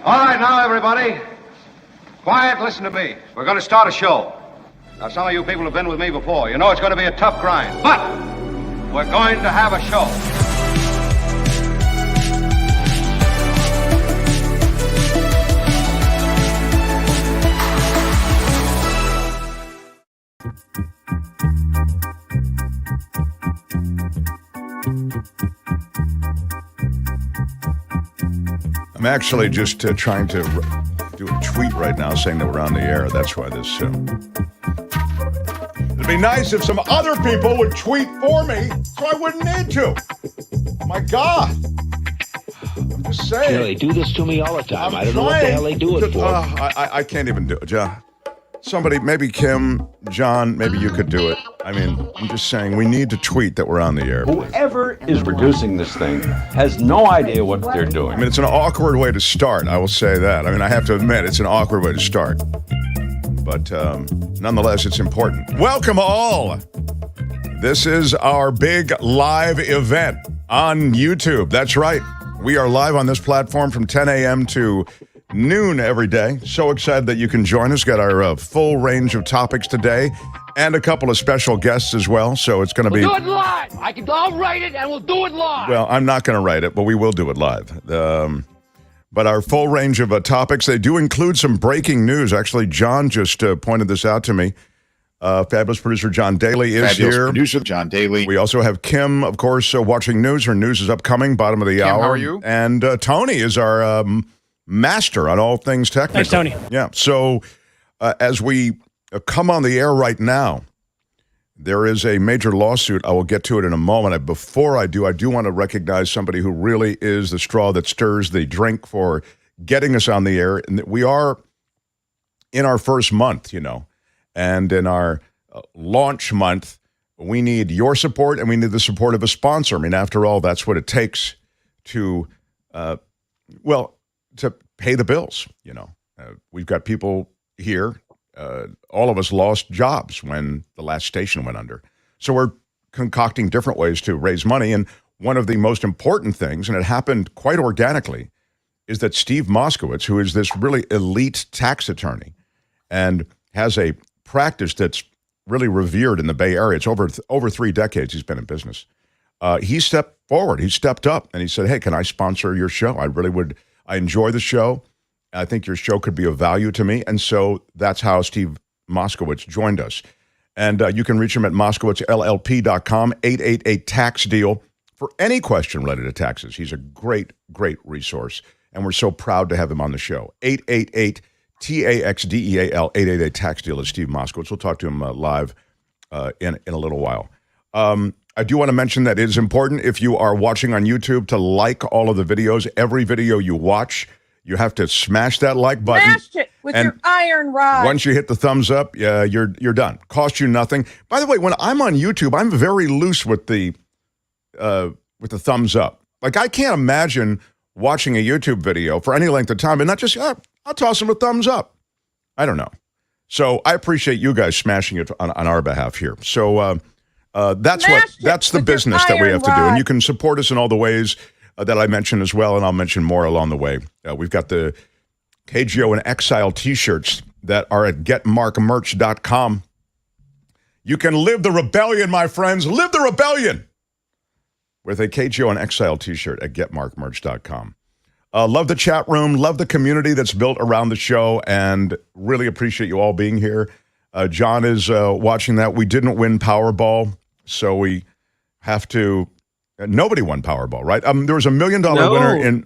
All right, now, everybody. Quiet, listen to me. We're going to start a show. Now, some of you people have been with me before. You know it's going to be a tough grind, but we're going to have a show. I'm actually just trying to do a tweet right now saying that we're on the air. That's why this... It'd be nice if some other people would tweet for me so I wouldn't need to. My God. I'm just saying. You know, they do this to me all the time. I don't know what the hell they do it for. I can't even do it, John. Somebody, maybe Kim, John, maybe you could do it. I mean, I'm just saying we need to tweet that we're on the air. Whoever is producing this thing has no idea what they're doing. I mean, it's an awkward way to start, I will say that. I mean, I have to admit, it's an awkward way to start. But nonetheless, it's important. Welcome all. This is our big live event on YouTube. That's right. We are live on this platform from 10 a.m. to noon every day. So excited that you can join us. Got our full range of topics today and a couple of special guests as well. So it's going to be... We'll do it live. I'll write it and we'll do it live. Well, I'm not going to write it, but we will do it live. But our full range of topics, they do include some breaking news. Actually, John just pointed this out to me. Fabulous producer John Daly is Fabulous here. Producer John Daly. We also have Kim, of course, watching news. Her news is upcoming, bottom of the hour. How are you? And Tony is our master on all things technical. Thanks, Tony. Yeah. So as we come on the air right now, there is a major lawsuit. I will get to it in a moment. Before I do want to recognize somebody who really is the straw that stirs the drink for getting us on the air. And we are in our first month, you know, and in our launch month, we need your support and we need the support of a sponsor. I mean, after all, that's what it takes to, to pay the bills, you know. We've got people here. All of us lost jobs when the last station went under. So we're concocting different ways to raise money. And one of the most important things, and it happened quite organically, is that Steve Moskowitz, who is this really elite tax attorney and has a practice that's really revered in the Bay Area. It's over 3 decades he's been in business. He stepped forward. He stepped up and he said, hey, can I sponsor your show? I really would. I enjoy the show. I think your show could be of value to me. And so that's how Steve Moskowitz joined us. And you can reach him at moskowitzllp.com, 888-TAX-DEAL, for any question related to taxes. He's a great, great resource. And we're so proud to have him on the show. 888-TAXDEAL, 888-TAX-DEAL is Steve Moskowitz. We'll talk to him live in a little while. I do want to mention that it is important if you are watching on YouTube to like all of the videos. Every video you watch, you have to smash that like button. Smash it with your iron rod. Once you hit the thumbs up, you're done. Cost you nothing. By the way, when I'm on YouTube, I'm very loose with the thumbs up. Like, I can't imagine watching a YouTube video for any length of time and not just, I'll toss them a thumbs up. I don't know. So I appreciate you guys smashing it on our behalf here. So that's the business that we have to do. And you can support us in all the ways that I mentioned as well, and I'll mention more along the way. We've got the KGO and Exile t-shirts that are at getmarkmerch.com. You can live the rebellion, my friends. Live the rebellion with a KGO and Exile t-shirt at getmarkmerch.com. Love the chat room. Love the community that's built around the show, and really appreciate you all being here. John is watching that. We didn't win Powerball, so we have to... nobody won Powerball, right? There was $1 million winner in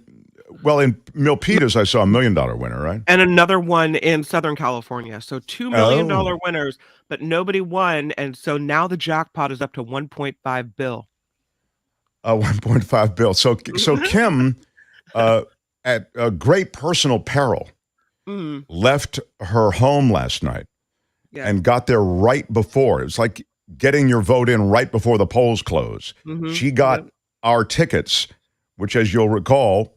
Milpitas. I saw $1 million winner, right? And another one in Southern California. So $2 million winners, but nobody won. And so now the jackpot is up to $1.5 billion. 1.5 billion. So Kim, at a great personal peril, left her home last night and got there right before. It was like getting your vote in right before the polls close. She got our tickets, which, as you'll recall,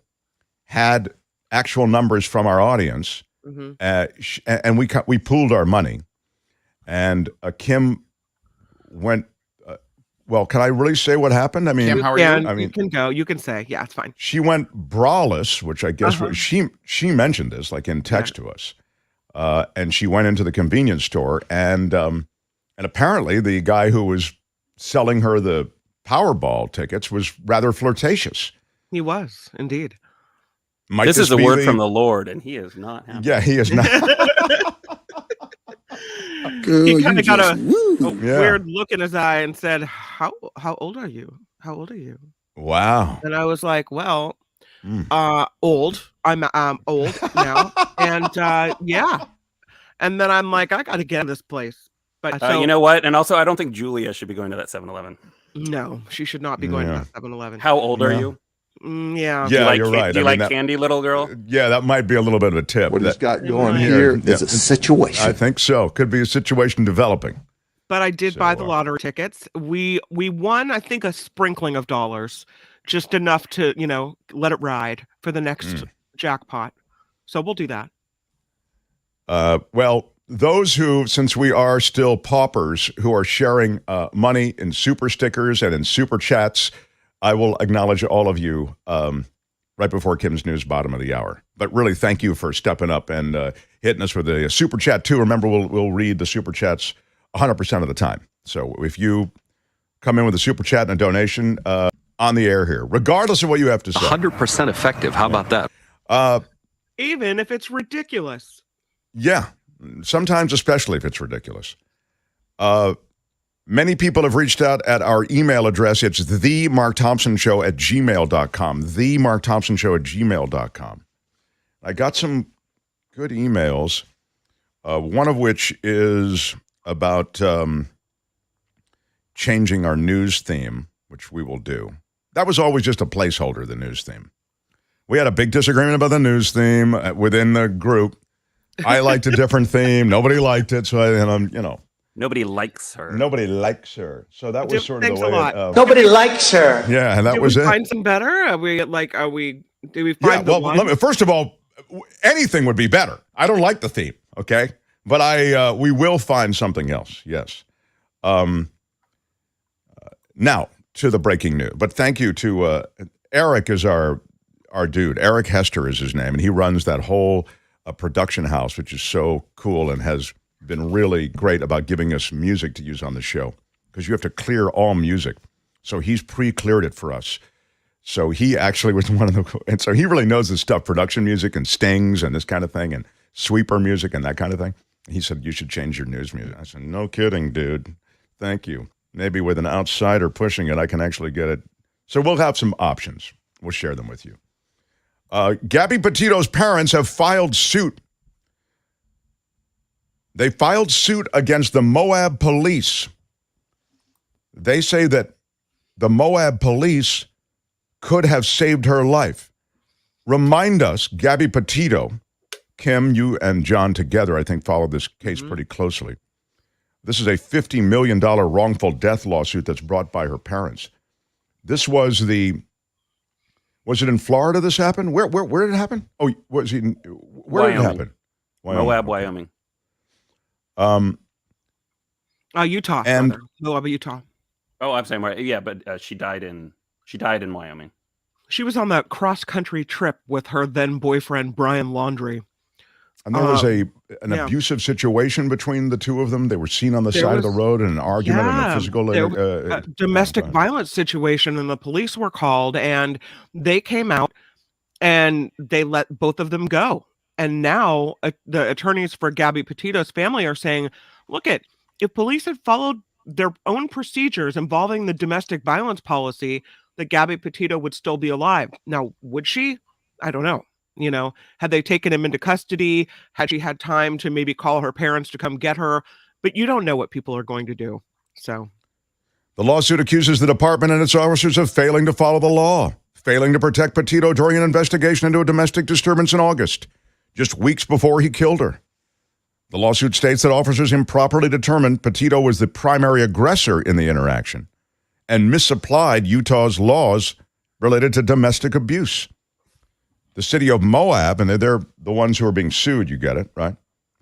had actual numbers from our audience, and we pooled our money. And Kim went well, can I really say what happened? I mean, Kim, how are you? I mean, you can go. You can say, yeah, it's fine. She went braless, which I guess she mentioned this like in text to us, and she went into the convenience store, and apparently the guy who was selling her the Powerball tickets was rather flirtatious. He was indeed. Might this is a word from the Lord, and he is not happy. Yeah, he is not. He kind of got a weird look in his eye and said, "How old are you? How old are you?" Wow. And I was like, "Well, old. I'm old now, and yeah." And then I'm like, "I got to get in this place." But you know what? And also, I don't think Julia should be going to that 7-Eleven. No, she should not be going to that 7-Eleven. How old are you? Yeah. You're right. Do you like candy, little girl? Yeah, that might be a little bit of a tip. What he's got going here is a situation. I think so. Could be a situation developing. But I did buy the lottery tickets. We won, I think, a sprinkling of dollars, just enough to, let it ride for the next jackpot. So we'll do that. Well, those who, since we are still paupers, who are sharing money in super stickers and in super chats, I will acknowledge all of you right before Kim's news bottom of the hour. But really, thank you for stepping up and hitting us with a super chat, too. Remember, we'll read the super chats 100% of the time. So if you come in with a super chat and a donation on the air here, regardless of what you have to say. 100% effective. How about that? Even if it's ridiculous. Yeah, sometimes especially if it's ridiculous. Many people have reached out at our email address. It's themarkthompsonshow@gmail.com. themarkthompsonshow@gmail.com. I got some good emails, one of which is about changing our news theme, which we will do. That was always just a placeholder, the news theme. We had a big disagreement about the news theme within the group. I liked a different theme. Nobody liked it, so Nobody likes her. Nobody likes her. So that was sort of the way. Nobody likes her. Yeah, and that was it. Did we find some better? Did we find the one? First of all, anything would be better. I don't like the theme, okay? But we will find something else, yes. Now, to the breaking news. But thank you to Eric is our dude. Eric Hester is his name, and he runs that whole production house, which is so cool and has been really great about giving us music to use on the show, because you have to clear all music. So he's pre-cleared it for us. So he actually was one of the, and so he really knows this stuff, production music and stings and this kind of thing and sweeper music and that kind of thing. He said, you should change your news music. I said, no kidding, dude. Thank you. Maybe with an outsider pushing it, I can actually get it. So we'll have some options. We'll share them with you. Gabby Petito's parents have filed suit. They filed suit against the Moab police. They say that the Moab police could have saved her life. Remind us, Gabby Petito, Kim, you and John together, I think, followed this case pretty closely. This is a $50 million wrongful death lawsuit that's brought by her parents. This was it in Florida this happened? Where did it happen? Oh, where did it happen? Moab, Wyoming. Utah. And Moab, Utah. Oh, I'm saying yeah, but she died in Wyoming. She was on that cross-country trip with her then boyfriend Brian Laundrie. And there was an abusive situation between the two of them. They were seen on the side of the road in an argument and a physical a domestic violence situation, and the police were called, and they came out and they let both of them go. And now the attorneys for Gabby Petito's family are saying, look, if police had followed their own procedures involving the domestic violence policy, that Gabby Petito would still be alive. Now, would she? I don't know. Had they taken him into custody? Had she had time to maybe call her parents to come get her? But you don't know what people are going to do. So the lawsuit accuses the department and its officers of failing to follow the law, failing to protect Petito during an investigation into a domestic disturbance in August, just weeks before he killed her. The lawsuit states that officers improperly determined Petito was the primary aggressor in the interaction and misapplied Utah's laws related to domestic abuse. The city of Moab, and they're the ones who are being sued, you get it, right?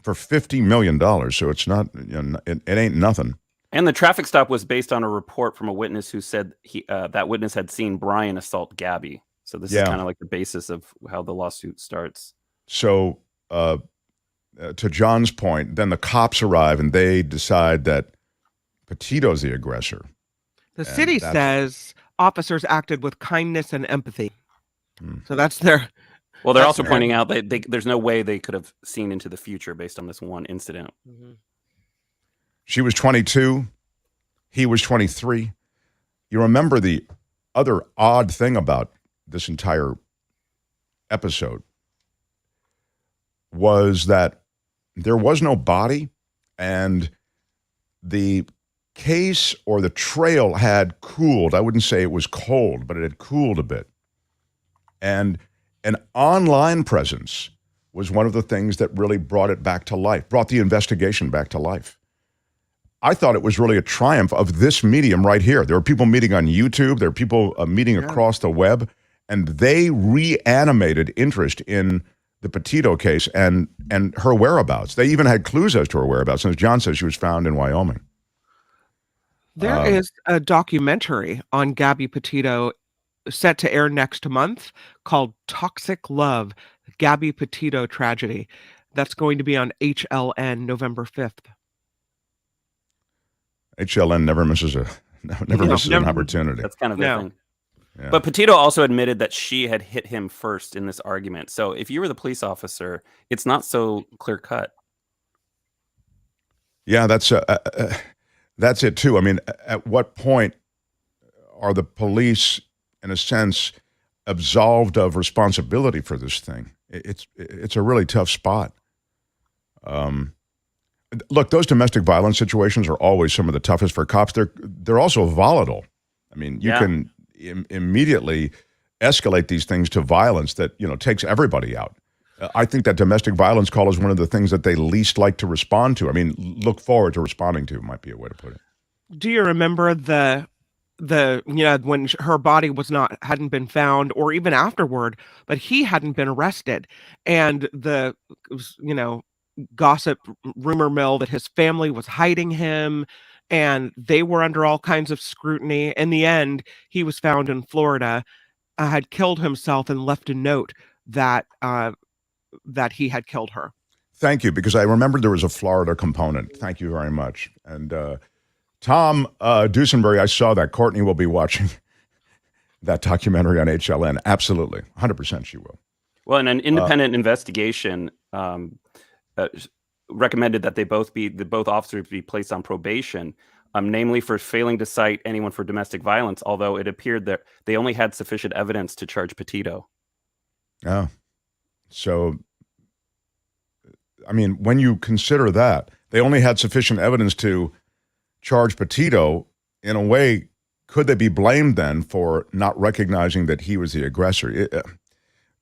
For $50 million, so it's not, it ain't nothing. And the traffic stop was based on a report from a witness who said that witness had seen Brian assault Gabby. So this is kind of like the basis of how the lawsuit starts. So to John's point, then the cops arrive and they decide that Petito's the aggressor. The city says officers acted with kindness and empathy. So that's their... Well, they're also pointing out that there's no way they could have seen into the future based on this one incident. Mm-hmm. She was 22. He was 23. You remember the other odd thing about this entire episode was that there was no body, and the case or the trail had cooled. I wouldn't say it was cold, but it had cooled a bit. And an online presence was one of the things that really brought it back to life, brought the investigation back to life. I thought it was really a triumph of this medium right here. There were people meeting on YouTube. There are people meeting across the web, and they reanimated interest in the Petito case and her whereabouts. They even had clues as to her whereabouts. And as John says, she was found in Wyoming. There is a documentary on Gabby Petito set to air next month called Toxic Love, Gabby Petito Tragedy. That's going to be on HLN November 5th. HLN never misses an opportunity. That's kind of the thing. Yeah. But Petito also admitted that she had hit him first in this argument. So if you were the police officer, it's not so clear cut. Yeah, that's it too. I mean, at what point are the police, in a sense, absolved of responsibility for this thing? It's a really tough spot. Look, those domestic violence situations are always some of the toughest for cops. They're also volatile. I mean, you can immediately escalate these things to violence that takes everybody out. I think that domestic violence call is one of the things that they least like to respond to. I mean, look forward to responding to might be a way to put it. Do you remember the when her body hadn't been found, or even afterward, but he hadn't been arrested, and the gossip rumor mill that his family was hiding him and they were under all kinds of scrutiny. In the end, he was found in Florida, had killed himself and left a note that he had killed her. Thank you, because I remembered there was a Florida component. Thank you very much. And Tom Dusenberry, I saw that. Courtney will be watching that documentary on HLN. Absolutely. 100% she will. Well, and an independent investigation recommended that both officers be placed on probation, namely for failing to cite anyone for domestic violence, although it appeared that they only had sufficient evidence to charge Petito. Oh, so, I mean, when you consider that, they only had sufficient evidence to charge Petito, in a way, could they be blamed then for not recognizing that he was the aggressor?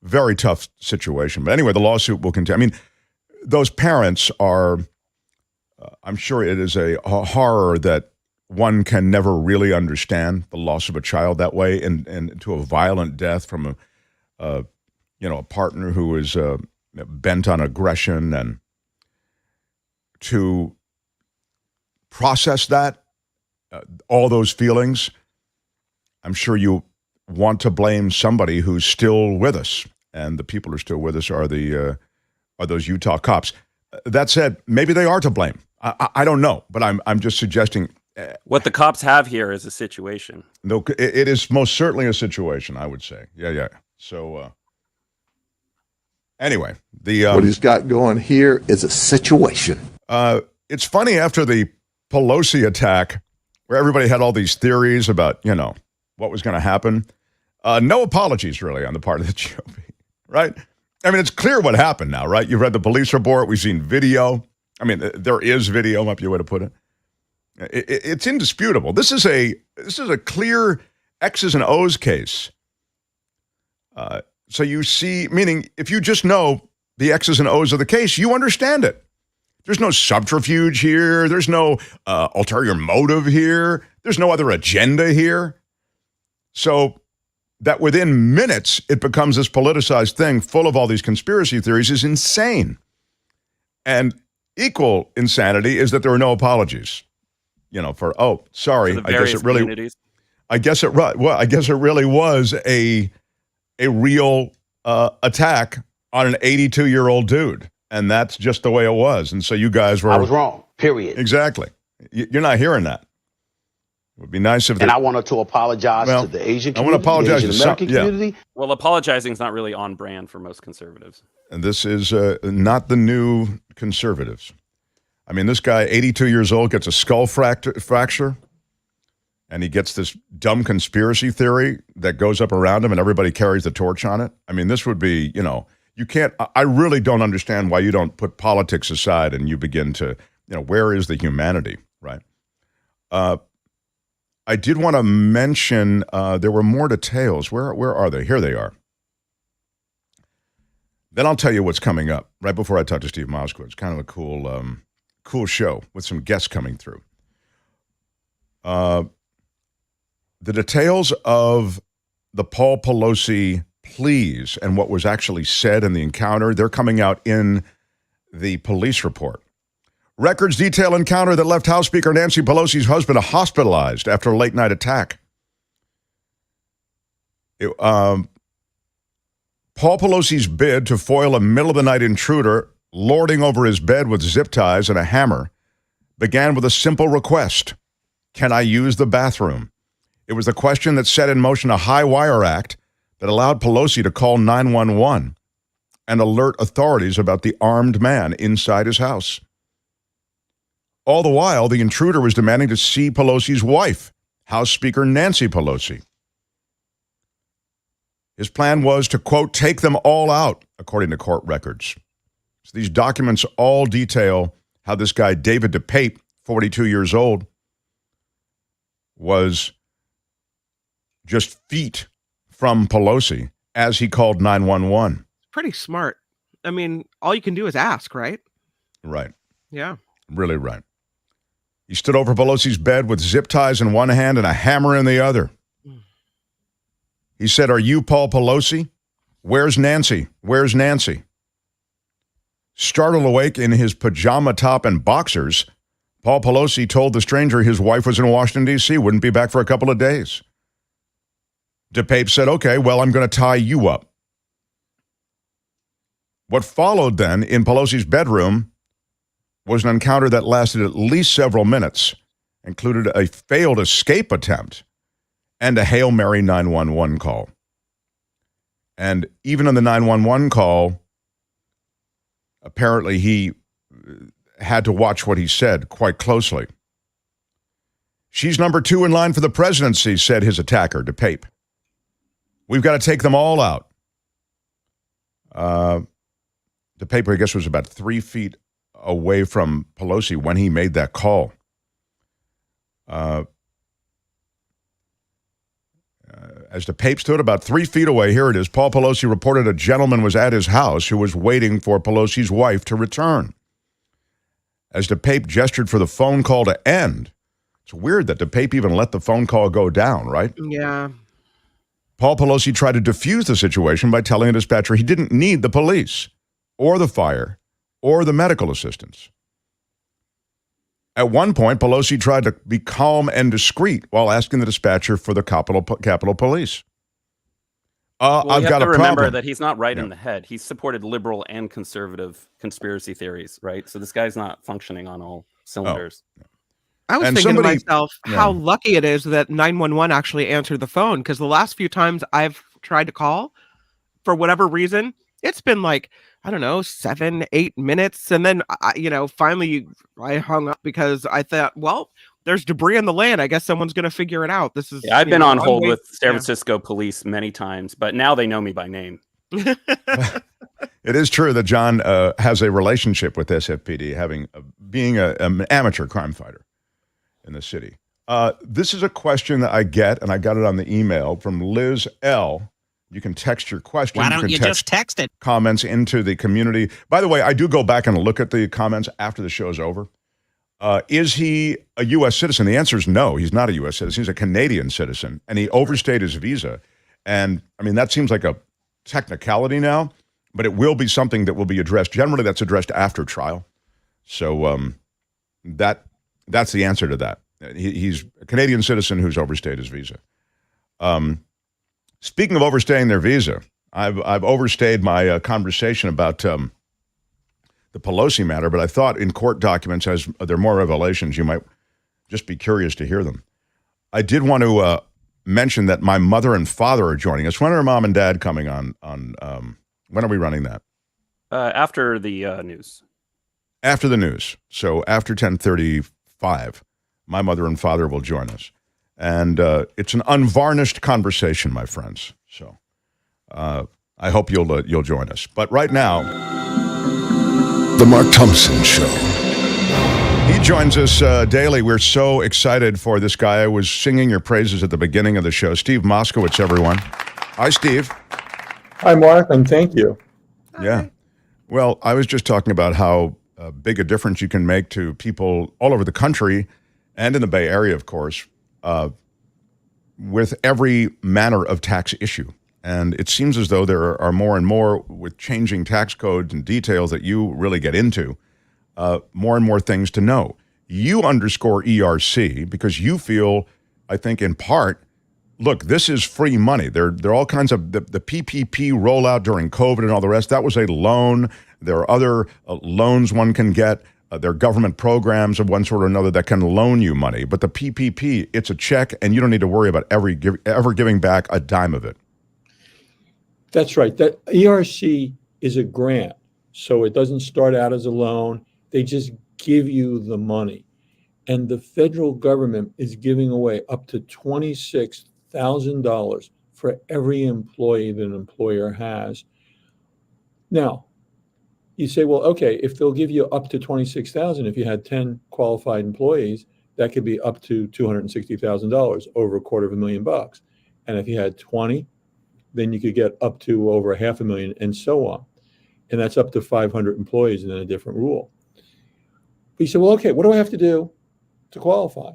Very tough situation. But anyway, the lawsuit will continue. I mean, those parents are, I'm sure it is a horror that one can never really understand, the loss of a child that way, and to a violent death from a partner who is bent on aggression, and to process that, all those feelings. I'm sure you want to blame somebody who's still with us, and the people who are still with us are those Utah cops. That said, maybe they are to blame. I don't know, but I'm just suggesting. What the cops have here is a situation. No, it is most certainly a situation, I would say. Yeah. So anyway, what he's got going here is a situation. It's funny, after the Pelosi attack, where everybody had all these theories about what was going to happen. No apologies really on the part of the GOP, right? I mean, it's clear what happened now, right? You've read the police report. We've seen video. I mean, there is video, might be a way to put it. It's indisputable. This is a clear X's and O's case. So you see, meaning if you just know the X's and O's of the case, you understand it. There's no subterfuge here. There's no ulterior motive here. There's no other agenda here. So that within minutes it becomes this politicized thing full of all these conspiracy theories is insane. And equal insanity is that there are no apologies. For the various communities. I guess it really was a real attack on an 82-year-old dude, and that's just the way it was. And so you guys were. I was wrong. Period. Exactly. You're not hearing that. It would be nice if. And I wanted to apologize to the Asian community. I want to apologize the Asian American community. Well, apologizing is not really on brand for most conservatives. And this is not the new conservatives. I mean, this guy, 82 years old, gets a skull fracture, and he gets this dumb conspiracy theory that goes up around him, and everybody carries the torch on it. I mean, this would be, you can't. I really don't understand why you don't put politics aside and you begin to, where is the humanity, right? I did want to mention there were more details. Where are they? Here they are. Then I'll tell you what's coming up right before I talk to Steve Moskowitz. Kind of a cool show with some guests coming through. The details of the Paul Pelosi pleas and what was actually said in the encounter, they're coming out in the police report. Records detail encounter that left House Speaker Nancy Pelosi's husband hospitalized after a late-night attack. Paul Pelosi's bid to foil a middle-of-the-night intruder lording over his bed with zip ties and a hammer began with a simple request. Can I use the bathroom? It was the question that set in motion a high-wire act that allowed Pelosi to call 911 and alert authorities about the armed man inside his house. All the while, the intruder was demanding to see Pelosi's wife, House Speaker Nancy Pelosi. His plan was to, quote, take them all out, according to court records. So these documents all detail how this guy, David DePape, 42 years old, was just feet from Pelosi as he called 911. Pretty smart. I mean, all you can do is ask, right? Right. Yeah. Really right. He stood over Pelosi's bed with zip ties in one hand and a hammer in the other. He said, "Are you Paul Pelosi? Where's Nancy? Where's Nancy?" Startled awake in his pajama top and boxers, Paul Pelosi told the stranger his wife was in Washington, D.C., wouldn't be back for a couple of days. DePape said, "Okay, well, I'm going to tie you up." What followed then in Pelosi's bedroom was an encounter that lasted at least several minutes, included a failed escape attempt and a Hail Mary 911 call. And even in the 911 call, apparently he had to watch what he said quite closely. "She's number 2 in line for the presidency," said his attacker, DePape. "We've got to take them all out." DePape, I guess, was about 3 feet away from Pelosi when he made that call. As DePape stood about 3 feet away, here it is, Paul Pelosi reported a gentleman was at his house who was waiting for Pelosi's wife to return. As DePape gestured for the phone call to end, it's weird that DePape even let the phone call go down, right? Yeah. Paul Pelosi tried to defuse the situation by telling a dispatcher he didn't need the police or the fire or the medical assistance. At one point, Pelosi tried to be calm and discreet while asking the dispatcher for the Capitol Police. I've got a problem. You have to remember that he's not right in the head. He's supported liberal and conservative conspiracy theories, right? So this guy's not functioning on all cylinders. Oh. I was thinking to myself how lucky it is that 911 actually answered the phone, because the last few times I've tried to call, for whatever reason, it's been like, I don't know, 7-8 minutes. And then, finally I hung up because I thought, well, there's debris in the land. I guess someone's going to figure it out. This is. Yeah, I've been on hold with San Francisco police many times, but now they know me by name. It is true that John has a relationship with SFPD, being an amateur crime fighter in the city. This is a question that I get, and I got it on the email from Liz L. You can text your question. Why don't you just text it? Comments into the community. By the way, I do go back and look at the comments after the show's over. Is he a U.S. citizen? The answer is no. He's not a U.S. citizen. He's a Canadian citizen, and he overstayed his visa. And, I mean, that seems like a technicality now, but it will be something that will be addressed. Generally, that's addressed after trial. So that's the answer to that. He's a Canadian citizen who's overstayed his visa. Speaking of overstaying their visa, I've overstayed my conversation about the Pelosi matter, but I thought in court documents, as there are more revelations, you might just be curious to hear them. I did want to mention that my mother and father are joining us. When are mom and dad coming on when are we running that? After the news. After the news. So after 10:35, my mother and father will join us. And it's an unvarnished conversation, my friends. So I hope you'll join us. But right now, The Mark Thompson Show. he joins us daily. We're so excited for this guy. I was singing your praises at the beginning of the show. Steve Moskowitz, everyone. Hi, Steve. Hi, Mark, and thank you. Yeah. Well, I was just talking about how big a difference you can make to people all over the country and in the Bay Area, of course, with every manner of tax issue. And it seems as though there are more and more, with changing tax codes and details that you really get into, more and more things to know. You underscore ERC because you feel, I think in part, look, this is free money. There are all kinds of, the PPP rollout during COVID and all the rest, that was a loan. There are other loans one can get. There are government programs of one sort or another that can loan you money. But the PPP, it's a check, and you don't need to worry about ever giving back a dime of it. That's right. That ERC is a grant, so it doesn't start out as a loan. They just give you the money. And the federal government is giving away up to $26,000 for every employee that an employer has. Now, you say, well, okay, if they'll give you up to $26,000, if you had 10 qualified employees, that could be up to $260,000, over $250,000. And if you had 20, then you could get up to over $500,000, and so on. And that's up to 500 employees, and then a different rule. But you say, well, okay, what do I have to do to qualify?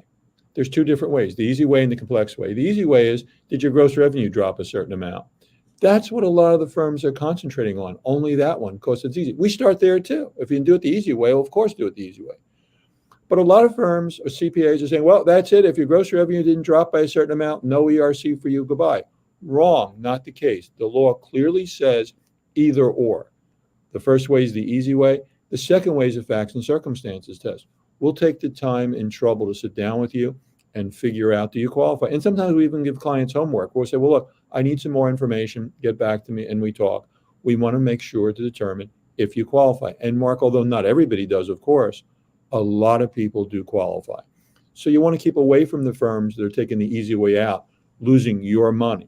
There's two different ways, the easy way and the complex way. The easy way is, did your gross revenue drop a certain amount? That's what a lot of the firms are concentrating on, only that one, because it's easy. We start there too. If you can do it the easy way, well, of course do it the easy way. But a lot of firms or CPAs are saying, well, that's it. If your gross revenue didn't drop by a certain amount, no ERC for you, goodbye. Wrong, not the case. The law clearly says either or. The first way is the easy way. The second way is a facts and circumstances test. We'll take the time and trouble to sit down with you and figure out, do you qualify? And sometimes we even give clients homework. We'll say, well, look, I need some more information. Get back to me, and we talk. We want to make sure to determine if you qualify. And Mark, although not everybody does, of course, a lot of people do qualify. So you want to keep away from the firms that are taking the easy way out, losing your money.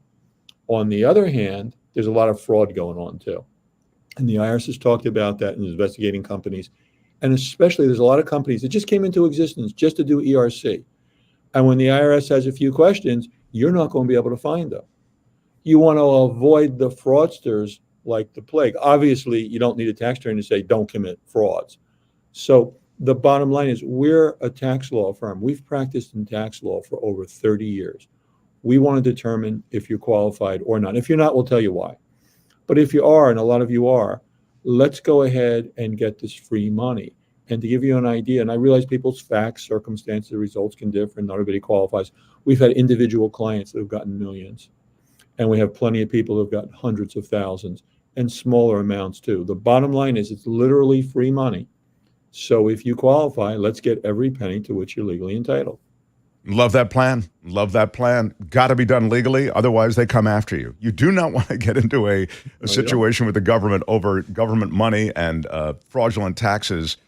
On the other hand, there's a lot of fraud going on too. And the IRS has talked about that in investigating companies. And especially there's a lot of companies that just came into existence just to do ERC. And when the IRS has a few questions, you're not going to be able to find them. You want to avoid the fraudsters like the plague. Obviously, you don't need a tax attorney to say, don't commit frauds. So the bottom line is, we're a tax law firm. We've practiced in tax law for over 30 years. We want to determine if you're qualified or not. If you're not, we'll tell you why. But if you are, and a lot of you are, let's go ahead and get this free money. And to give you an idea, and I realize people's facts, circumstances, results can differ, and not everybody qualifies. We've had individual clients that have gotten millions. And we have plenty of people who have gotten hundreds of thousands, and smaller amounts too. The bottom line is, it's literally free money. So if you qualify, let's get every penny to which you're legally entitled. Love that plan. Love that plan. Got to be done legally. Otherwise, they come after you. You do not want to get into a situation with the government over government money and fraudulent taxes.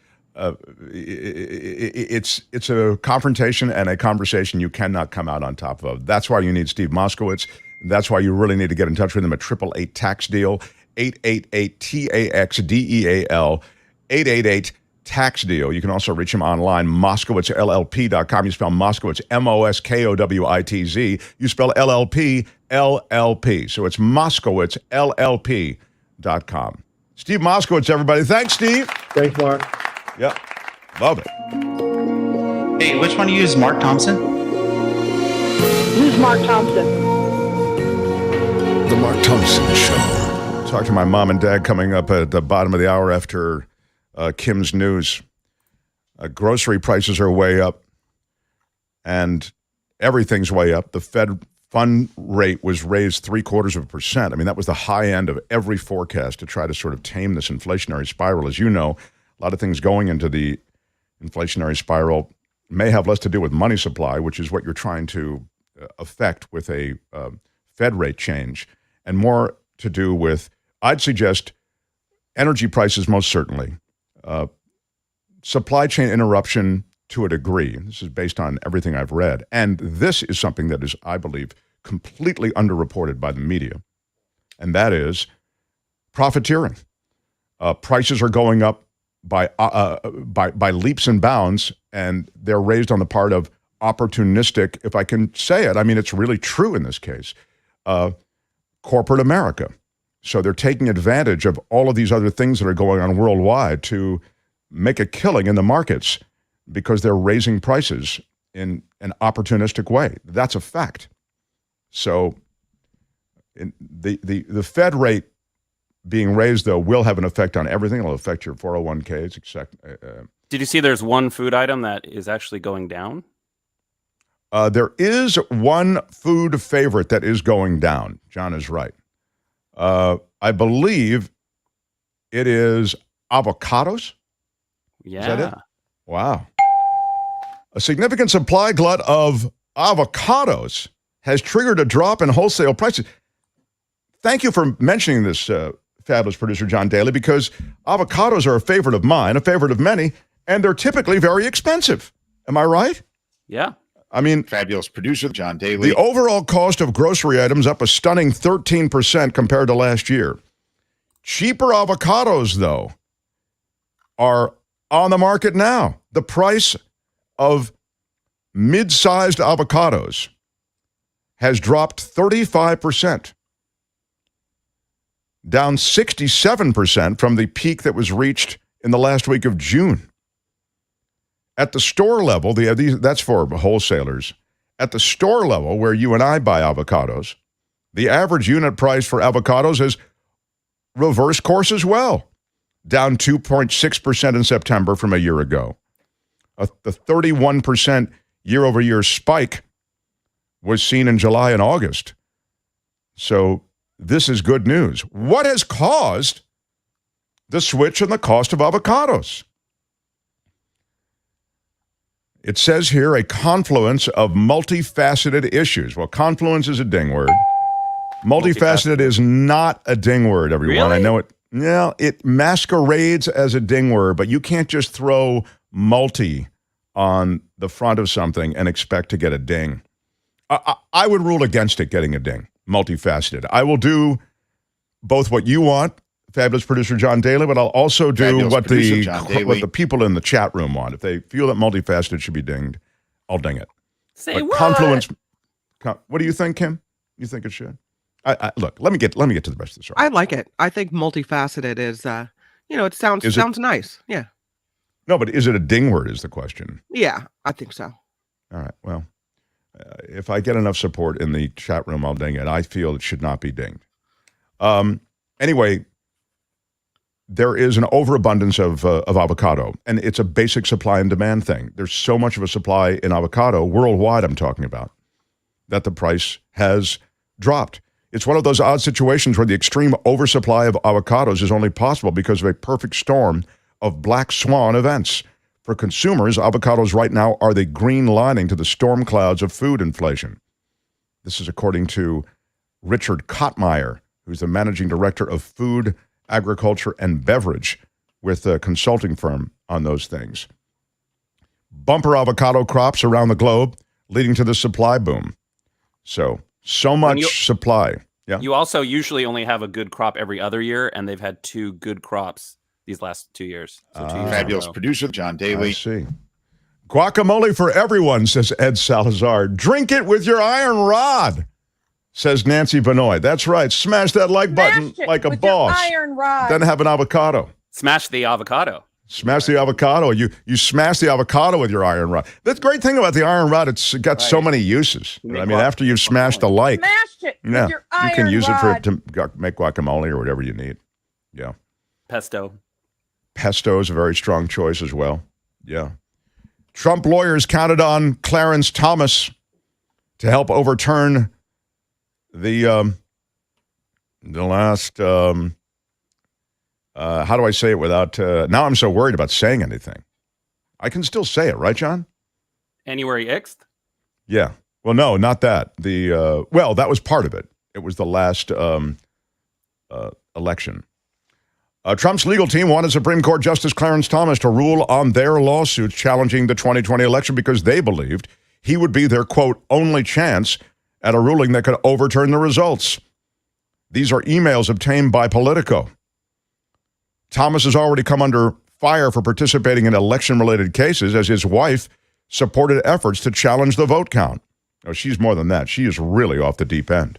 It's a confrontation and a conversation you cannot come out on top of. That's why you need Steve Moskowitz. That's why you really need to get in touch with him at 888 tax deal, 888-TAX-DEAL, 888 tax deal. You can also reach him online, MoskowitzLLP.com. You spell Moskowitz, Moskowitz. You spell LLP, LLP. So it's MoskowitzLLP.com. Steve Moskowitz, everybody. Thanks, Steve. Thanks, Mark. Yep. Love it. Hey, which one do you use, Mark Thompson? Who's Mark Thompson? The Mark Thompson Show. Talk to my mom and dad coming up at the bottom of the hour after Kim's news. Grocery prices are way up. and everything's way up. The Fed fund rate was raised 0.75%. I mean, that was the high end of every forecast to try to sort of tame this inflationary spiral. As you know, a lot of things going into the inflationary spiral may have less to do with money supply, which is what you're trying to affect with a Fed rate change, and more to do with, I'd suggest, energy prices most certainly, supply chain interruption to a degree. This is based on everything I've read. And this is something that is, I believe, completely underreported by the media, and that is profiteering. Prices are going up by leaps and bounds, and they're raised on the part of opportunistic, if I can say it. I mean, it's really true in this case, corporate America. So they're taking advantage of all of these other things that are going on worldwide to make a killing in the markets because they're raising prices in an opportunistic way. That's a fact. So the Fed rate being raised, though, will have an effect on everything. It'll affect your 401ks. Did you see there's one food item that is actually going down? There is one food favorite that is going down. John is right. I believe it is avocados. Yeah. Is that it? Wow. A significant supply glut of avocados has triggered a drop in wholesale prices. Thank you for mentioning this, fabulous producer John Daly, because avocados are a favorite of mine, a favorite of many, and they're typically very expensive. Am I right? Yeah. I mean, fabulous producer John Daly. The overall cost of grocery items up a stunning 13% compared to last year. Cheaper avocados, though, are on the market now. The price of mid-sized avocados has dropped 35%, down 67% from the peak that was reached in the last week of June. At the store level, that's for wholesalers. At the store level, where you and I buy avocados, the average unit price for avocados has reversed course as well, down 2.6% in September from a year ago. The 31% year-over-year spike was seen in July and August. So this is good news. What has caused the switch in the cost of avocados? It says here a confluence of multifaceted issues. Well, confluence is a ding word. Multifaceted is not a ding word, everyone. Really? I know it. Yeah, it masquerades as a ding word, but you can't just throw multi on the front of something and expect to get a ding. I would rule against it getting a ding. Multifaceted. I will do both what you want, fabulous producer John Daly, but I'll also do what the people in the chat room want. If they feel that multifaceted should be dinged, I'll ding it. Say but what? Confluence. What do you think, Kim? You think it should? Look, let me get to the rest of the story. I like it. I think multifaceted is, it sounds nice. Yeah. No, but is it a ding word is the question. Yeah, I think so. All right. Well, if I get enough support in the chat room, I'll ding it. I feel it should not be dinged. Anyway, there is an overabundance of avocado, and it's a basic supply and demand thing. There's so much of a supply in avocado, worldwide I'm talking about, that the price has dropped. It's one of those odd situations where the extreme oversupply of avocados is only possible because of a perfect storm of black swan events. For consumers, avocados right now are the green lining to the storm clouds of food inflation. This is according to Richard Kottmeyer, who's the managing director of food, agriculture, and beverage with a consulting firm on those things. Bumper avocado crops around the globe leading to the supply boom. So much supply. Yeah. You also usually only have a good crop every other year, and they've had two good crops these last 2 years. So 2 years fabulous producer John Daly. I see. Guacamole for everyone, says Ed Salazar. Drink it with your iron rod, says Nancy Benoit. That's right. Smash that like button like a boss. Iron rod. Then have an avocado. Smash the avocado. Smash the avocado. You smash the avocado with your iron rod. The great thing about the iron rod, it's got so many uses. I mean, after you've smashed the like, Smash it with your iron you can use rod. it to make guacamole or whatever you need. Yeah. Pesto. Pesto is a very strong choice as well. Yeah. Trump lawyers counted on Clarence Thomas to help overturn the last, how do I say it without, now I'm so worried about saying anything. I can still say it, right, John? January 6th? Yeah. Well, no, not that. Well, that was part of it. It was the last election. Trump's legal team wanted Supreme Court Justice Clarence Thomas to rule on their lawsuits challenging the 2020 election because they believed he would be their, quote, only chance at a ruling that could overturn the results. These are emails obtained by Politico. Thomas has already come under fire for participating in election-related cases as his wife supported efforts to challenge the vote count. Oh, she's more than that. She is really off the deep end.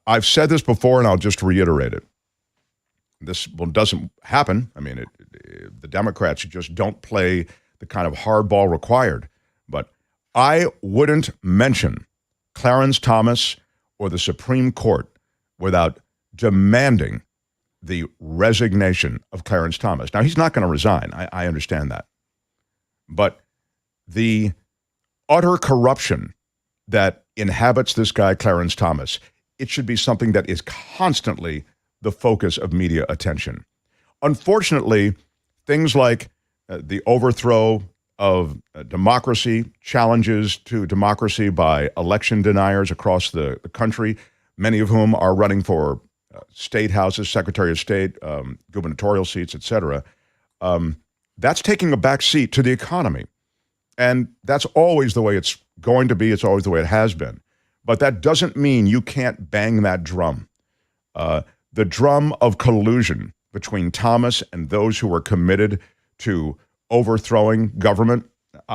I've said this before, and I'll just reiterate it. This doesn't happen. I mean, the Democrats just don't play the kind of hardball required. But I wouldn't mention Clarence Thomas or the Supreme Court without demanding the resignation of Clarence Thomas. Now, he's not going to resign. I understand that. But the utter corruption that inhabits this guy, Clarence Thomas, it should be something that is constantly the focus of media attention. Unfortunately, things like the overthrow of democracy, challenges to democracy by election deniers across the country, many of whom are running for state houses, Secretary of State, gubernatorial seats, etc., that's taking a back seat to the economy. And that's always the way it's going to be. It's always the way it has been. But that doesn't mean you can't bang that drum. The drum of collusion between Thomas and those who are committed to overthrowing government,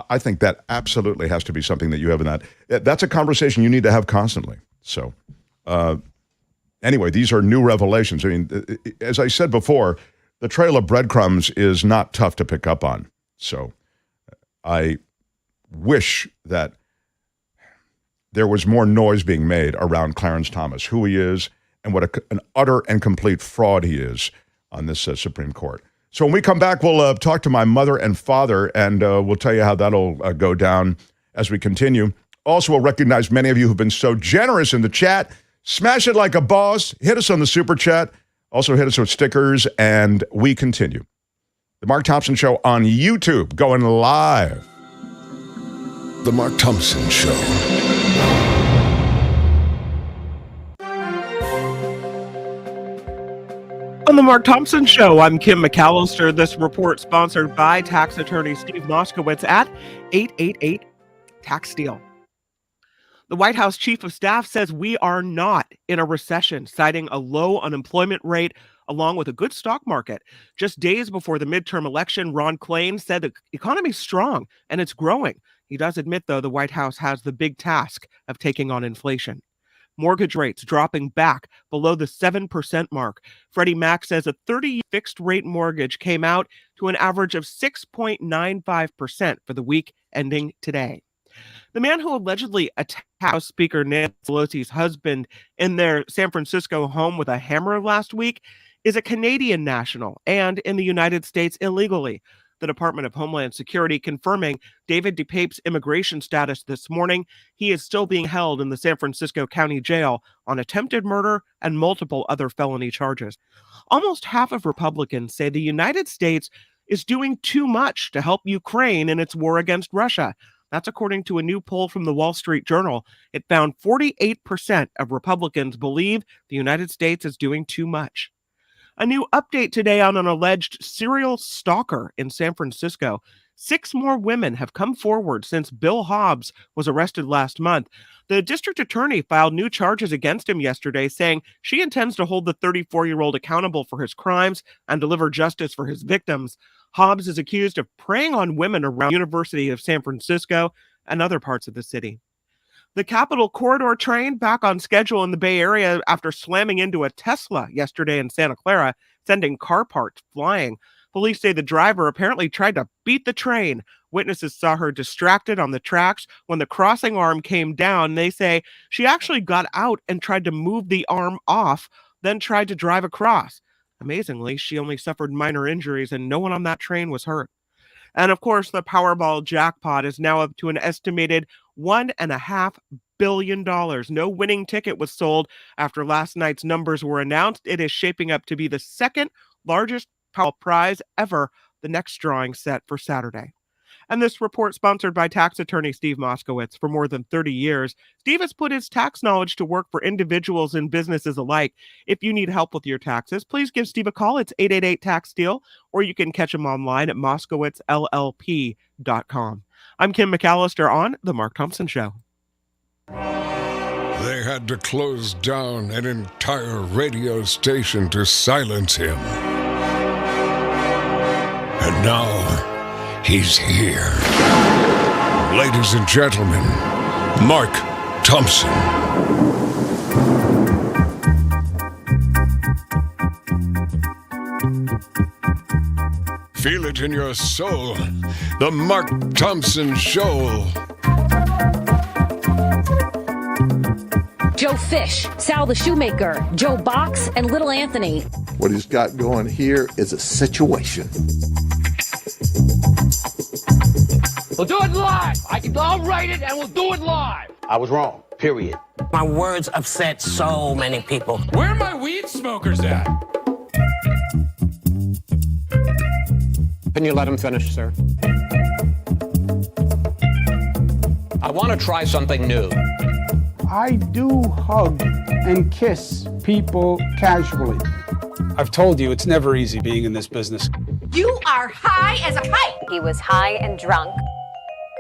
I think that absolutely has to be something that you have in that. That's a conversation you need to have constantly. So anyway, these are new revelations. I mean, as I said before, the trail of breadcrumbs is not tough to pick up on. So I wish that there was more noise being made around Clarence Thomas, who he is, and what an utter and complete fraud he is on this Supreme Court. So when we come back, we'll talk to my mother and father, and we'll tell you how that'll go down as we continue. Also, we'll recognize many of you who've been so generous in the chat. Smash it like a boss. Hit us on the Super Chat. Also hit us with stickers, and we continue. The Mark Thompson Show on YouTube, going live. The Mark Thompson Show. On the Mark Thompson Show, I'm Kim McAllister. This report sponsored by tax attorney Steve Moskowitz at 888 Tax Deal. The White House Chief of Staff says we are not in a recession, citing a low unemployment rate along with a good stock market. Just days before the midterm election, Ron Klain said the economy's strong and it's growing. He does admit, though, the White House has the big task of taking on inflation. Mortgage rates dropping back below the 7% mark. Freddie Mac says a 30-year fixed-rate mortgage came out to an average of 6.95% for the week ending today. The man who allegedly attacked House Speaker Nancy Pelosi's husband in their San Francisco home with a hammer last week is a Canadian national and in the United States illegally. The Department of Homeland Security confirming David DePape's immigration status this morning. He is still being held in the San Francisco County Jail on attempted murder and multiple other felony charges. Almost half of Republicans say the United States is doing too much to help Ukraine in its war against Russia. That's according to a new poll from the Wall Street Journal. It found 48% of Republicans believe the United States is doing too much. A new update today on an alleged serial stalker in San Francisco. 6 more women have come forward since Bill Hobbs was arrested last month. The district attorney filed new charges against him yesterday, saying she intends to hold the 34-year-old accountable for his crimes and deliver justice for his victims. Hobbs is accused of preying on women around the University of San Francisco and other parts of the city. The Capitol Corridor train back on schedule in the Bay Area after slamming into a Tesla yesterday in Santa Clara, sending car parts flying. Police say the driver apparently tried to beat the train. Witnesses saw her distracted on the tracks when the crossing arm came down. They say she actually got out and tried to move the arm off, then tried to drive across. Amazingly, she only suffered minor injuries and no one on that train was hurt. And of course, the Powerball jackpot is now up to an estimated $1.5 billion. No winning ticket was sold after last night's numbers were announced. It is shaping up to be the second largest Powerball prize ever, the next drawing set for Saturday. And this report sponsored by tax attorney Steve Moskowitz. For more than 30 years, Steve has put his tax knowledge to work for individuals and businesses alike. If you need help with your taxes, please give Steve a call. It's 888-TAX-STEAL, or you can catch him online at moskowitzllp.com. I'm Kim McAllister on The Mark Thompson Show. They had to close down an entire radio station to silence him. And now, he's here. Ladies and gentlemen, Mark Thompson. Feel it in your soul. The Mark Thompson Show. Joe Fish, Sal the Shoemaker, Joe Box, and Little Anthony. What he's got going here is a situation. We'll do it live. I'll write it and we'll do it live. I was wrong, period. My words upset so many people. Where are my weed smokers at? Can you let him finish, sir? I want to try something new. I do hug and kiss people casually. I've told you it's never easy being in this business. You are high as a kite. He was high and drunk.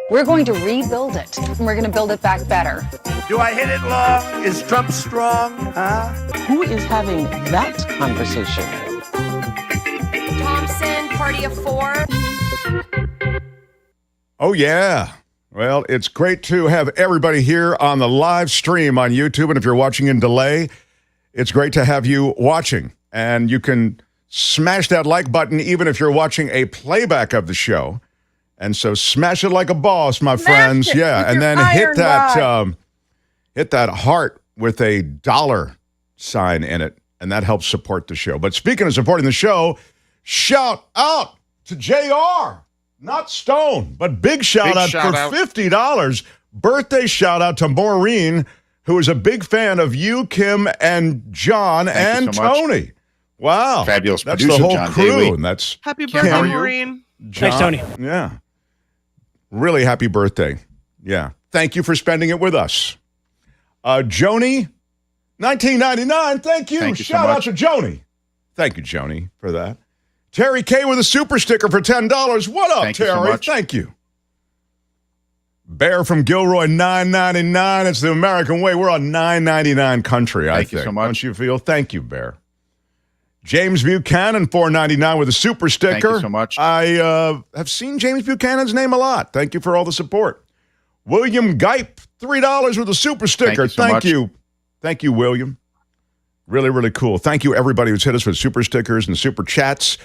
We're going to rebuild it, and we're going to build it back better. Do I hit it long? Is Trump strong? Huh? Who is having that conversation? Thompson, party of four. Oh, yeah. Well, it's great to have everybody here on the live stream on YouTube. And if you're watching in delay, it's great to have you watching. And you can smash that like button even if you're watching a playback of the show. And so smash it like a boss, my friends. Yeah, and then hit that heart with a dollar sign in it, and that helps support the show. But speaking of supporting the show, shout out to JR, not Stone, but big shout out for $50. Birthday shout out to Maureen, who is a big fan of you, Kim, and John, and Tony. Wow. Fabulous That's producer, the whole John crew, Daly. and that's Happy birthday, Maureen. John, thanks, Tony. Yeah. Really happy birthday. Yeah. Thank you for spending it with us. Joni, 1999. Thank you. Shout out to Joni. Thank you, Joni, for that. Terry K with a super sticker for $10. What up, Terry? Thank you. Bear from Gilroy, $9.99. It's the American way. We're a $9.99 country, I think. Thank you so much. Don't you feel? Thank you, Bear. James Buchanan, $4.99 with a super sticker. Thank you so much. I have seen James Buchanan's name a lot. Thank you for all the support. William Gipe, $3 with a super sticker. Thank you. Thank you, William. Really, really cool. Thank you, everybody who's hit us with super stickers and super chats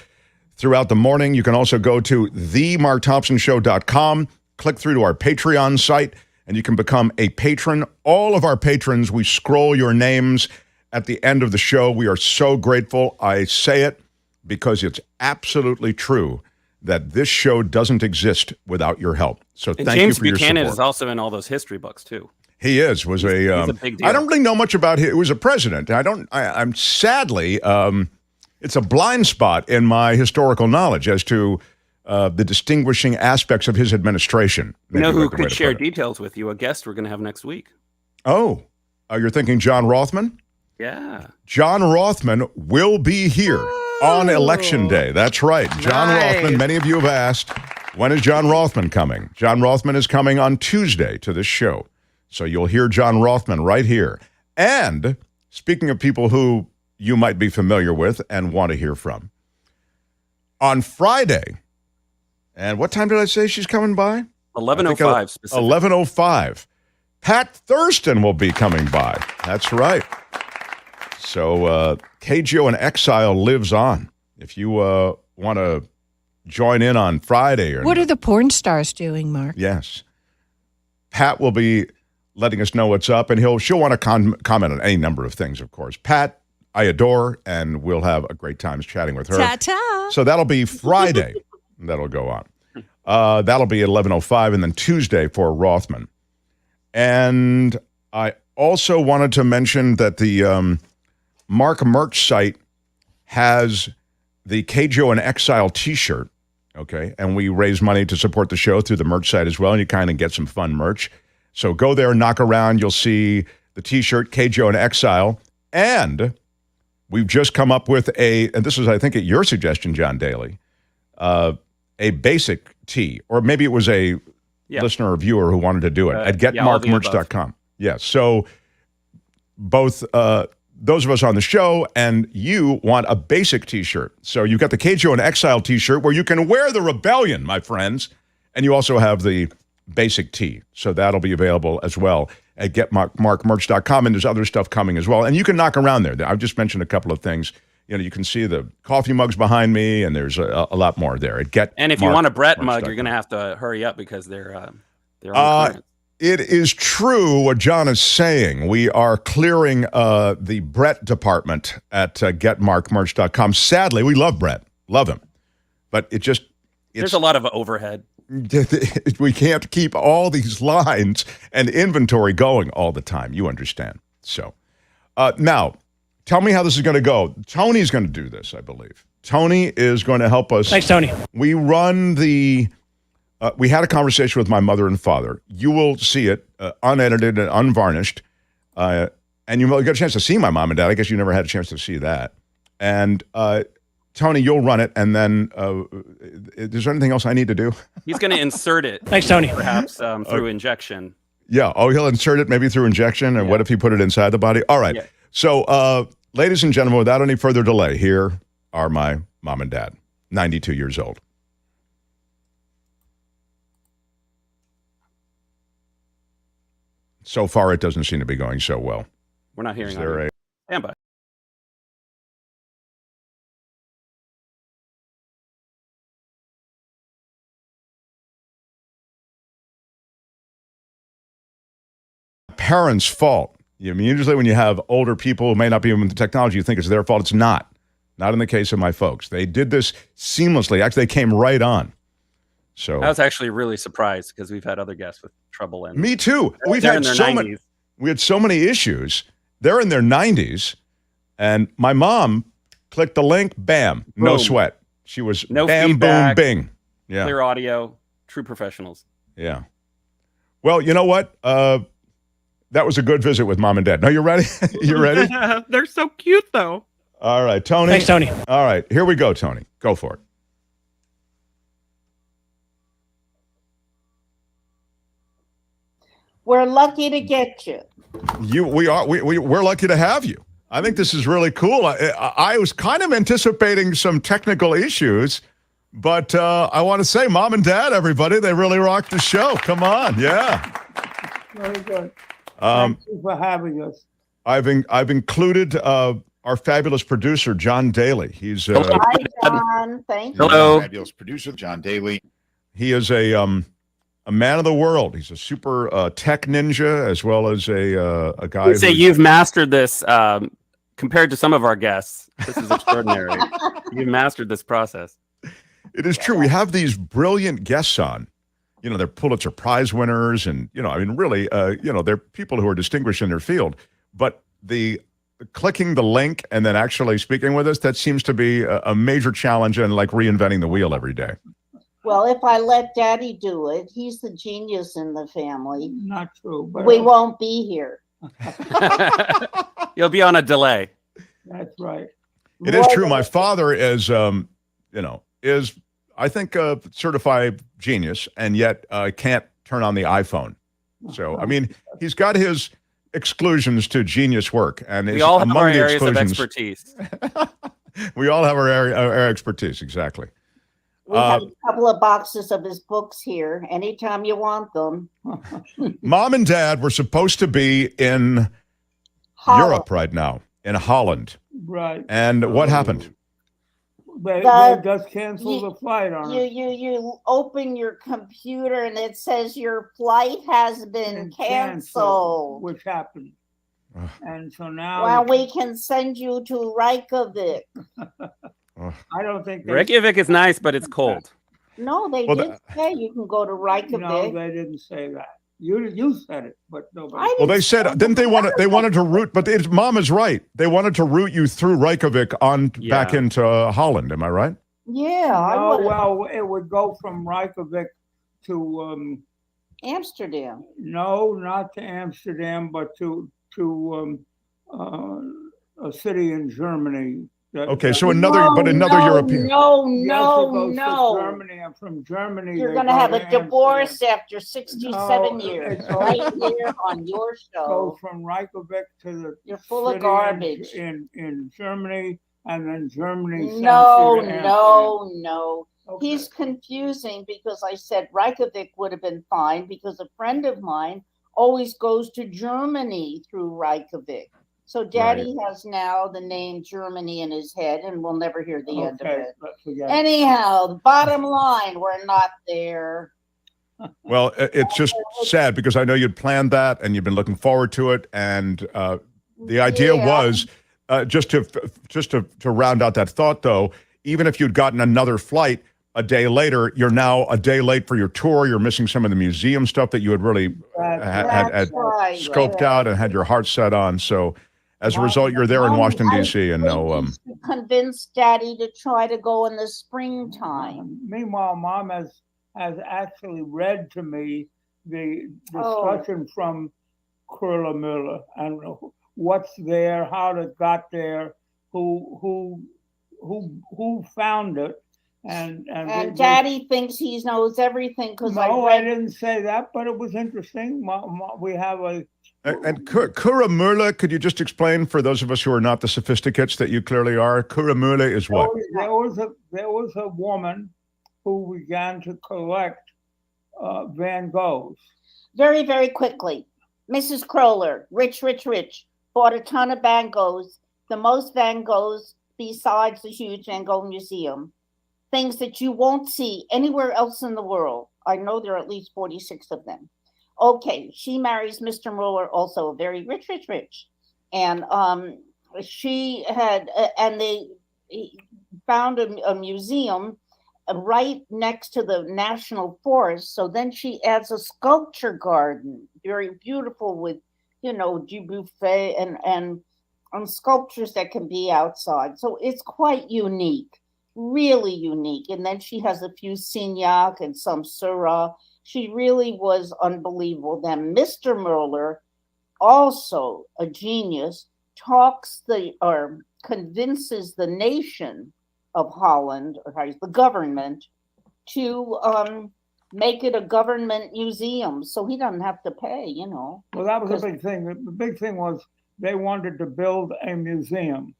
throughout the morning. You can also go to themarkthompsonshow.com, click through to our Patreon site, and you can become a patron. All of our patrons, we scroll your names at the end of the show. We are so grateful. I say it because it's absolutely true that this show doesn't exist without your help. So and thank James you for your Buchanan support. is also in all those history books too. He is. Was he's a big deal. I don't really know much about him. He was a president. I'm sadly, it's a blind spot in my historical knowledge as to the distinguishing aspects of his administration. You know who could share details with you? A guest we're going to have next week. Oh, you're thinking John Rothman? Yeah. John Rothman will be here on Election Day. That's right. John Rothman, many of you have asked, when is John Rothman coming? John Rothman is coming on Tuesday to this show. So you'll hear John Rothman right here. And speaking of people who you might be familiar with and want to hear from, on Friday, and what time did I say she's coming by? 11:05 specifically. 11:05. Pat Thurston will be coming by. That's right. So KGO in Exile lives on. If you want to join in on Friday. What are the porn stars doing, Mark? Yes. Pat will be letting us know what's up, and she'll want to comment on any number of things, of course. Pat, I adore, and we'll have a great time chatting with her. Ta-ta. So that'll be Friday. That'll go on. That'll be at 11:05, and then Tuesday for Rothman. And I also wanted to mention that the Mark merch site has the Kjo in Exile t-shirt, okay? And we raise money to support the show through the merch site as well, and you kind of get some fun merch. So go there, knock around. You'll see the t-shirt, Kjo in Exile. And we've just come up with and this was, I think, at your suggestion, John Daly, a basic tee, or maybe it was a listener or viewer who wanted to do it at getmarkmerch.com. Yeah, so both those of us on the show and you want a basic t-shirt. So you've got the Kjo in Exile t-shirt where you can wear the rebellion, my friends, and you also have the basic tee. So that'll be available as well at getmarkmerch.com, and there's other stuff coming as well. And you can knock around there. I've just mentioned a couple of things. You know, you can see the coffee mugs behind me, and there's a lot more there at Get. And if you want a Brett mug, you're going to have to hurry up because they're on clearance. It is true what John is saying. We are clearing the Brett department at getmarkmerch.com. Sadly, we love Brett. Love him. But there's a lot of overhead. We can't keep all these lines and inventory going all the time. You understand. So now, tell me how this is going to go. Tony's going to do this, I believe. Tony is going to help us. Thanks, Tony. We run we had a conversation with my mother and father. You will see it unedited and unvarnished. And you will get a chance to see my mom and dad. I guess you never had a chance to see that. And Tony, you'll run it. And then is there anything else I need to do? He's going to insert it. Thanks, Tony. Perhaps through injection. Yeah. Oh, he'll insert it maybe through injection. And what if he put it inside the body? All right. Yeah. So, ladies and gentlemen, without any further delay, here are my mom and dad, 92 years old. So far, it doesn't seem to be going so well. We're not hearing. Is there Stand by. Parents' fault. I mean, usually when you have older people who may not be in the technology, you think it's their fault. It's not. Not in the case of my folks. They did this seamlessly. Actually, they came right on. So I was actually really surprised because we've had other guests with trouble. And me too. We had so many issues. They're in their 90s, and my mom clicked the link. Bam, boom. No sweat. She was no bam, feedback, boom, bing. Yeah, clear audio. True professionals. Yeah. Well, you know what? That was a good visit with mom and dad. No, you ready? You ready? They're so cute, though. All right, Tony. Thanks, Tony. All right, here we go, Tony. Go for it. We're lucky to get you. We're lucky to have you. I think this is really cool. I was kind of anticipating some technical issues, but I want to say, mom and dad, everybody, they really rocked the show. Come on, yeah. Very good. Thank you for having us. I've included our fabulous producer, John Daly. He's hi, John. Thank you. Hello, fabulous producer, John Daly. He is a man of the world. He's a super tech ninja, as well as a guy. Say you've mastered this compared to some of our guests. This is extraordinary. You've mastered this process. It is true. We have these brilliant guests on. You know, they're Pulitzer Prize winners, and I mean, really, they're people who are distinguished in their field. But the clicking the link and then actually speaking with us, that seems to be a major challenge, and like reinventing the wheel every day. Well, if I let Daddy do it, he's the genius in the family. Not true. But we won't be here. You'll be on a delay. That's right. It is true. My father is, I think, a certified genius, and yet can't turn on the iPhone. So, I mean, he's got his exclusions to genius work, and we all have our areas of expertise. We all have our expertise, exactly. We have a couple of boxes of his books here. Anytime you want them. Mom and Dad were supposed to be in Europe right now, in Holland. Right. And what happened? They just canceled the flight on us. You open your computer and it says your flight has been canceled. Which happened. And so now... Well, we can send you to Reykjavik. I don't think... Reykjavik is nice, but it's cold. No, they did say you can go to Reykjavik. No, they didn't say that. You said it, but nobody. Well, they said, didn't they wanted to route, but Mom is right. They wanted to route you through Reykjavik back into Holland. Am I right? Yeah. No, well, it would go from Reykjavik to Amsterdam. No, not to Amsterdam, but to a city in Germany. Okay, so another European. No. Germany, and from Germany, you're going to have a divorce after 67 years, right here on your show. Go from Reykjavik to the. You're full of garbage in Germany, and then Germany. No. Okay. He's confusing because I said Reykjavik would have been fine because a friend of mine always goes to Germany through Reykjavik. So Daddy has now the name Germany in his head, and we'll never hear the end of it. Anyhow, the bottom line, we're not there. Well, it's just sad because I know you'd planned that and you've been looking forward to it. And the idea was just to round out that thought, though, even if you'd gotten another flight a day later, you're now a day late for your tour. You're missing some of the museum stuff that you had really had scoped out and had your heart set on. So as a result, you're there in Washington, D.C. and convinced Daddy to try to go in the springtime. Meanwhile, Mom has actually read to me the discussion from Kurla and what's there, how it got there, who found it. And Daddy thinks he knows everything because I didn't say that, but it was interesting. We have a. And Kuramurla, could you just explain for those of us who are not the sophisticates that you clearly are? Kuramurla is what? There was a woman who began to collect Van Goghs. Very, very quickly. Mrs. Kroller, rich, bought a ton of Van Goghs, the most Van Goghs besides the huge Van Gogh Museum. Things that you won't see anywhere else in the world. I know there are at least 46 of them. Okay, she marries Mr. Mueller, also very rich. And she had, and they found a museum right next to the National Forest. So then she adds a sculpture garden, very beautiful with, Dubuffet and sculptures that can be outside. So it's quite unique. Really unique. And then she has a few Signac and some Syrah. She really was unbelievable. Then Mr. Mueller, also a genius, convinces the nation of Holland, or the government, to make it a government museum. So he doesn't have to pay, Well, that was a big thing. The big thing was they wanted to build a museum.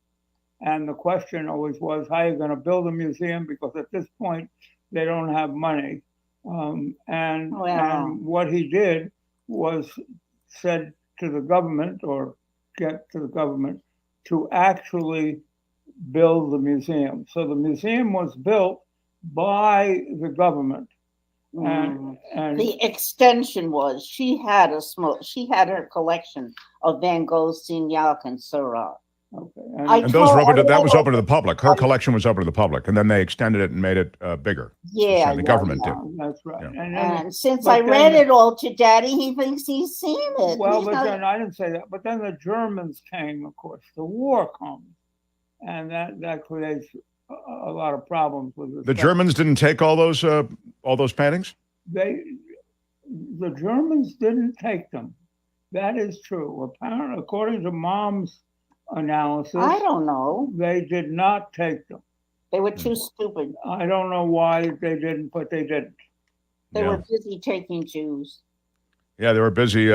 And the question always was, how are you going to build a museum? Because at this point, they don't have money. And what he did was said to the government, or get to the government, to actually build the museum. So the museum was built by the government. And the extension was she had her collection of Van Gogh, Signac, and Syrah. Okay. And those were that was open to the public. Her collection was open to the public, and then they extended it and made it bigger. Yeah, the government did. That's right. Yeah. And since I read it all to Daddy, he thinks he's seen it. Well, then I didn't say that. But then the Germans came, of course. The war comes, and that creates a lot of problems with the Germans didn't take all those paintings. The Germans didn't take them. That is true. Apparently, according to Mom's analysis, I don't know. They did not take them. They were too stupid. I don't know why they didn't, but they didn't. They were busy taking Jews. Yeah, they were busy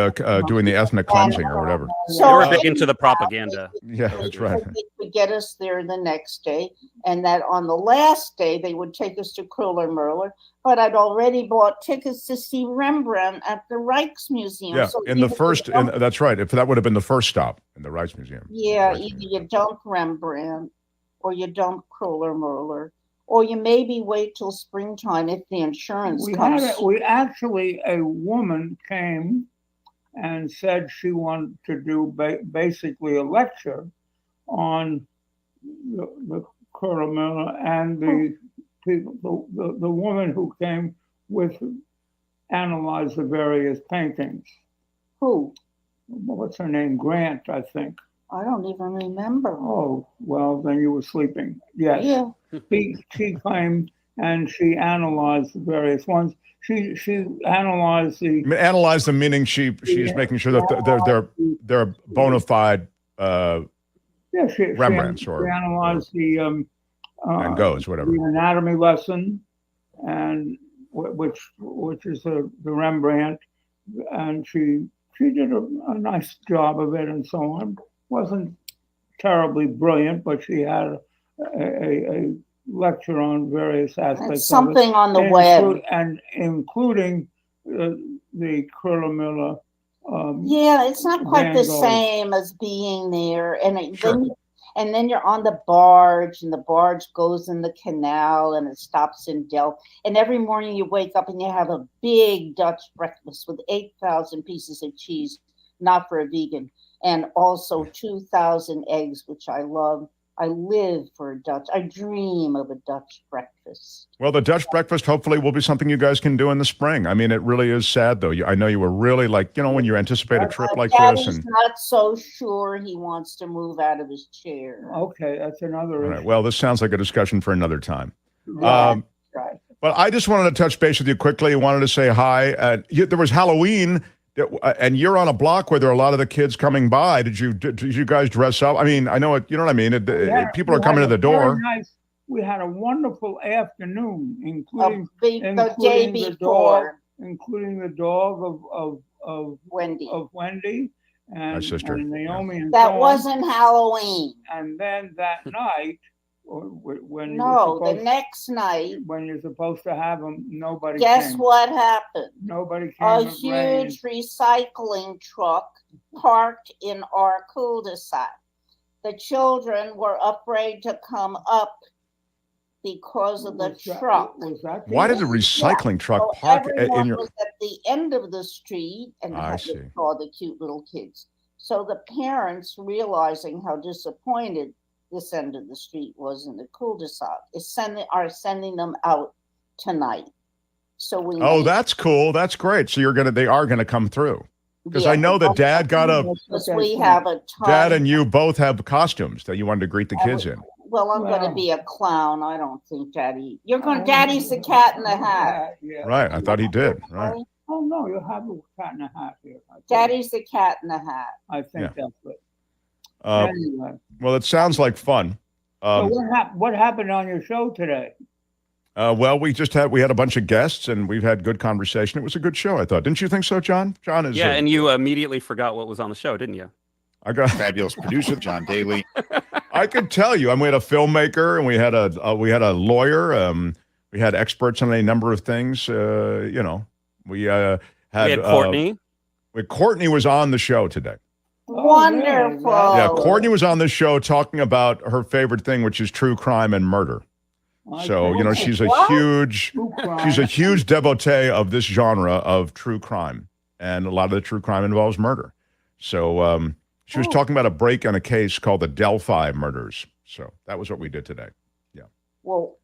doing the ethnic cleansing or whatever. So they were big into the propaganda. Yeah, that's right. They would get us there the next day, and that on the last day they would take us to Kröller-Müller. But I'd already bought tickets to see Rembrandt at the Rijksmuseum. Yeah, so in the first, that's right. If that would have been the first stop in the Rijksmuseum. Yeah, either you dump Rembrandt or you dump Kröller-Müller. Or you maybe wait till springtime if the insurance comes. A woman came and said she wanted to do basically a lecture on the Kröller-Müller and people, the woman who came with analyzed the various paintings. Who? What's her name? Grant, I think. I don't even remember. Oh, well, then you were sleeping. Yes. Yeah. She came and she analyzed the various ones. She analyzed the. Analyze them, meaning she's making sure that they're bona fide Rembrandts she analyzed the Van Goghs, whatever. the anatomy lesson, and which is the Rembrandt, and she did a nice job of it and so on. Wasn't terribly brilliant, but she had a lecture on various aspects. It's something of it, on the web, and including the Kriller-Miller. Yeah, it's not quite Van the Gogh. same as being there, and Sure. then you're on the barge, and the barge goes in the canal, and it stops in Delft. And every morning you wake up and you have a big Dutch breakfast with 8,000 pieces of cheese, not for a vegan, and also 2,000 eggs, which I love. I live for a Dutch. I dream of a Dutch breakfast. Well, the Dutch breakfast hopefully will be something you guys can do in the spring. I mean, it really is sad, though. I know you were really when you anticipate a trip like Daddy's this. And not so sure he wants to move out of his chair. Okay, that's another issue. right, well, this sounds like a discussion for another time. Right. But I just wanted to touch base with you quickly. I wanted to say hi. There was Halloween. And you're on a block where there are a lot of the kids coming by. Did you guys dress up? I mean, I know it. You know what I mean. People are coming to the door. We had a wonderful afternoon, including the day before, including the dog of Wendy, and my sister. and Naomi. And that so on. wasn't Halloween. And then that night, when the next night, when you're supposed to have them, nobody. Guess came. what happened? Nobody came. A It rained. huge recycling truck parked in our cul-de-sac. The children were afraid to come up because of the truck. Why did the recycling truck So park everyone in your? was at the end of the street and I had see. to saw the cute little kids. So the parents, realizing how disappointed this end of the street was in the cul-de-sac, are sending them out tonight. So we. Oh, that's cool. That's great. So they are gonna come through. Because I know that Dad got Because we have a ton. Dad and you both have costumes that you wanted to greet the kids in. Well, I'm going to be a clown. I don't think Daddy. Daddy's the cat in the hat. Yeah. Right. I thought he did. Right. Oh no, you'll have a cat in a hat here. Daddy's the cat in the hat. I think Yeah. that's it. Anyway. Well, it sounds like fun. So what happened on your show today? Well, we had a bunch of guests and we've had good conversation. It was a good show, I thought. Didn't you think so, John? John is. Yeah, and you immediately forgot what was on the show, didn't you? I got fabulous producer John Daly. I could tell you. I mean, we had a filmmaker and we had a lawyer. We had experts on a number of things. We had Courtney. Courtney was on the show today. Wonderful. Yeah, Courtney was on the show talking about her favorite thing, which is true crime and murder. So, she's a huge devotee of this genre of true crime, and a lot of the true crime involves murder. So she was talking about a break in a case called the Delphi murders. So that was what we did today. Yeah. Well,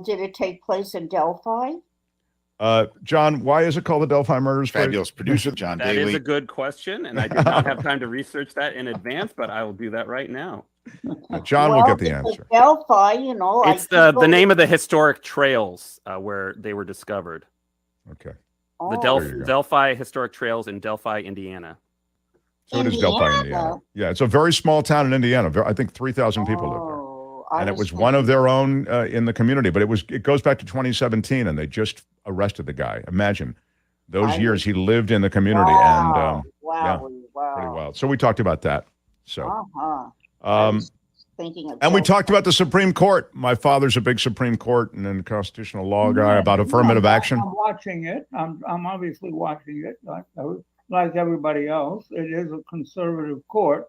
did it take place in Delphi? John, why is it called the Delphi murders? Fabulous producer John That Daly. is a good question, and I did not have time to research that in advance, but I will do that right now. John will get the answer. Delphi, It's the name of the historic trails where they were discovered. Okay. The Delphi Historic Trails in Delphi, Indiana. So it is Delphi, Indiana. Yeah, it's a very small town in Indiana. I think 3,000 people live there. And it was one of their own in the community, but it goes back to 2017, and they just arrested the guy. Imagine those years he lived in the community, and pretty wild. So we talked about that. So, and we talked about the Supreme Court. My father's a big Supreme Court and then constitutional law guy about affirmative action. I'm watching it. I'm obviously watching it like everybody else. It is a conservative court.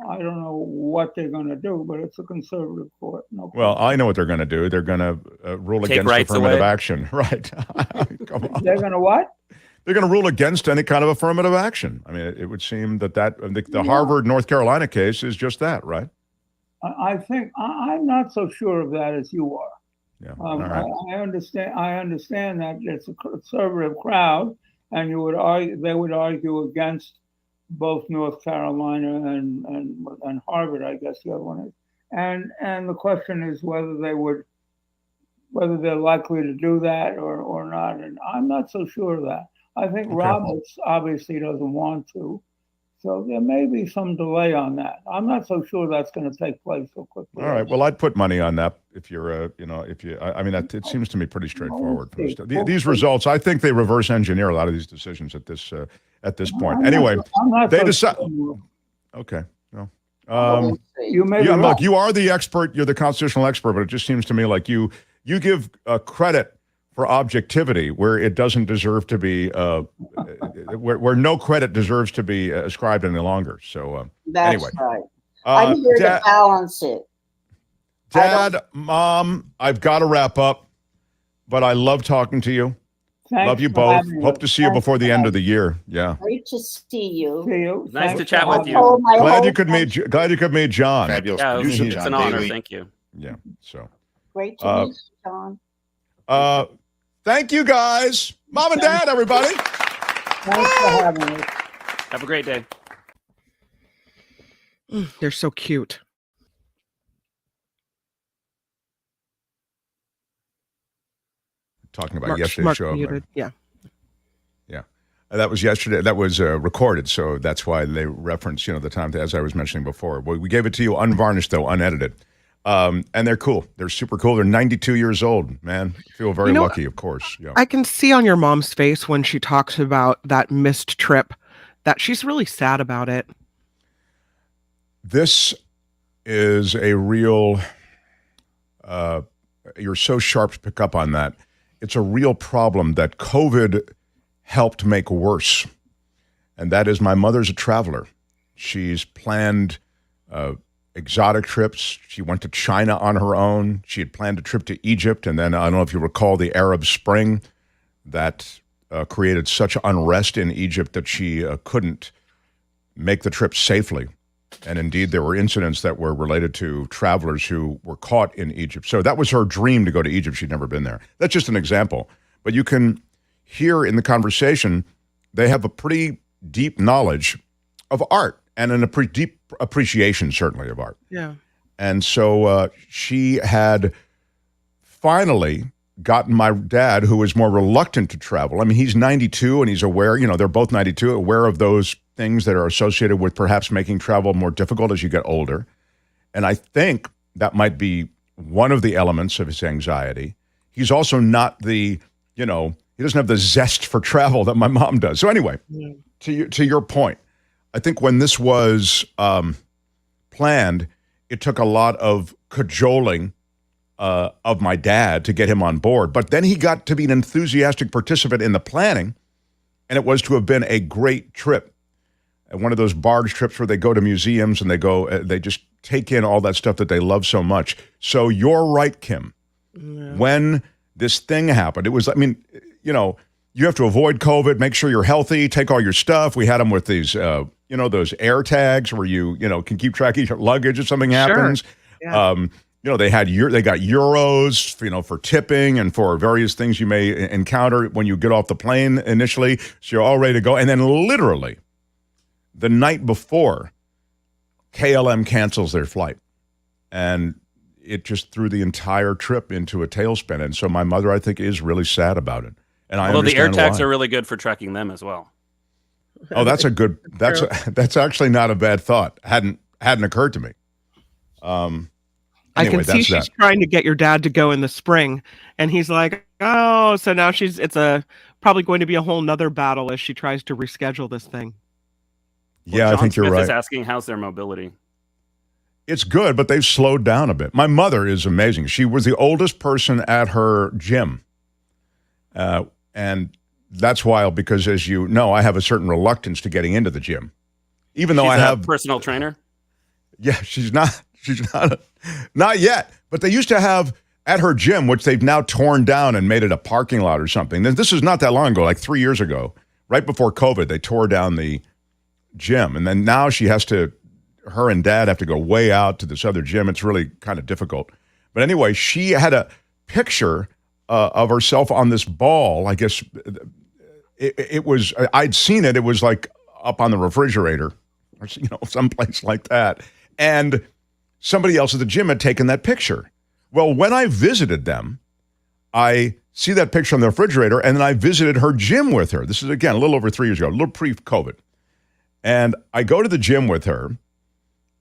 I don't know what they're going to do, but it's a conservative court. Well, I know what they're going to do. They're going to rule against affirmative action. Right. Come on. They're going to what? They're going to rule against any kind of affirmative action. I mean, it would seem that the Harvard, North Carolina case is just that, right? I think I'm not so sure of that as you are. Yeah. All right. I understand that it's a conservative crowd, and they would argue against both North Carolina and Harvard, I guess the other one is. And the question is whether they're likely to do that or not. And I'm not so sure of that. I think Roberts obviously doesn't want to. So there may be some delay on that. I'm not so sure that's going to take place so quickly. All right. Well, I'd put money on that if you're, it seems to me pretty straightforward. These results, I think they reverse engineer a lot of these decisions at this point. Anyway, they decide. Okay. No. Look, you are the expert. You're the constitutional expert, but it just seems to me like you give credit for objectivity where it doesn't deserve to be, where no credit deserves to be ascribed any longer. So that's anyway, right. I'm here to balance it. Dad, Mom, I've got to wrap up, but I love talking to you. Love you both. Hope to see you before the end of the year. Yeah. Great to see you. Nice to chat with you. Glad you could meet John. Fabulous. Yeah, producer, it's John an honor. Daly. Thank you. Yeah. So. Great to meet you, John. Thank you guys, Mom and Dad, everybody. Thanks for having us. Have a great day. They're so cute. Talking about yesterday's show. Yeah. Yeah. That was yesterday. That was recorded, so that's why they reference, the time, as I was mentioning before. We gave it to you unvarnished, though, unedited. And they're cool. They're super cool. They're 92 years old, man. Feel very lucky, of course. Yeah. I can see on your mom's face when she talks about that missed trip that she's really sad about it. This is a real, you're so sharp to pick up on that. It's a real problem that COVID helped make worse. And that is my mother's a traveler. She's planned exotic trips. She went to China on her own. She had planned a trip to Egypt. And then I don't know if you recall the Arab Spring that created such unrest in Egypt that she couldn't make the trip safely. And indeed, there were incidents that were related to travelers who were caught in Egypt. So that was her dream, to go to Egypt. She'd never been there. That's just an example. But you can hear in the conversation, they have a pretty deep knowledge of art and a pretty deep appreciation, certainly, of art. Yeah. And so she had finally gotten my dad, who is more reluctant to travel. I mean, he's 92 and he's aware, they're both 92, aware of those things that are associated with perhaps making travel more difficult as you get older. And I think that might be one of the elements of his anxiety. He's also not the, he doesn't have the zest for travel that my mom does. So anyway, to your point, I think when this was planned, it took a lot of cajoling of my dad to get him on board. But then he got to be an enthusiastic participant in the planning, and it was to have been a great trip. And one of those barge trips where they go to museums and they just take in all that stuff that they love so much. So you're right, Kim. Yeah. When this thing happened, it was, you have to avoid COVID, make sure you're healthy, take all your stuff. We had them with these, those air tags where you can keep track of your luggage if something happens. Sure. Yeah. They got euros, for tipping and for various things you may encounter when you get off the plane initially. So you're all ready to go. And then literally the night before, KLM cancels their flight. And it just threw the entire trip into a tailspin. And so my mother, I think, is really sad about it. And although the air tags are really good for tracking them as well. Oh, that's actually not a bad thought. Hadn't occurred to me. Anyway, I can see she's trying to get your dad to go in the spring, and he's like, oh, so now it's probably going to be a whole nother battle as she tries to reschedule this thing. Yeah, I think you're right. Is asking how's their mobility. It's good, but they've slowed down a bit. My mother is amazing. She was the oldest person at her gym. And that's wild because, as you know, I have a certain reluctance to getting into the gym. Even though I have a personal trainer? Yeah, she's not yet. But they used to have at her gym, which they've now torn down and made it a parking lot or something. This is not that long ago, like 3 years ago, right before COVID, they tore down the gym. And then now she has to, her and dad have to go way out to this other gym. It's really kind of difficult. But anyway, she had a picture of herself on this ball. I guess it was, I'd seen it. It was like up on the refrigerator or, someplace like that. And somebody else at the gym had taken that picture. Well, when I visited them, I see that picture on the refrigerator, and then I visited her gym with her. This is, again, a little over 3 years ago, a little pre-COVID. And I go to the gym with her,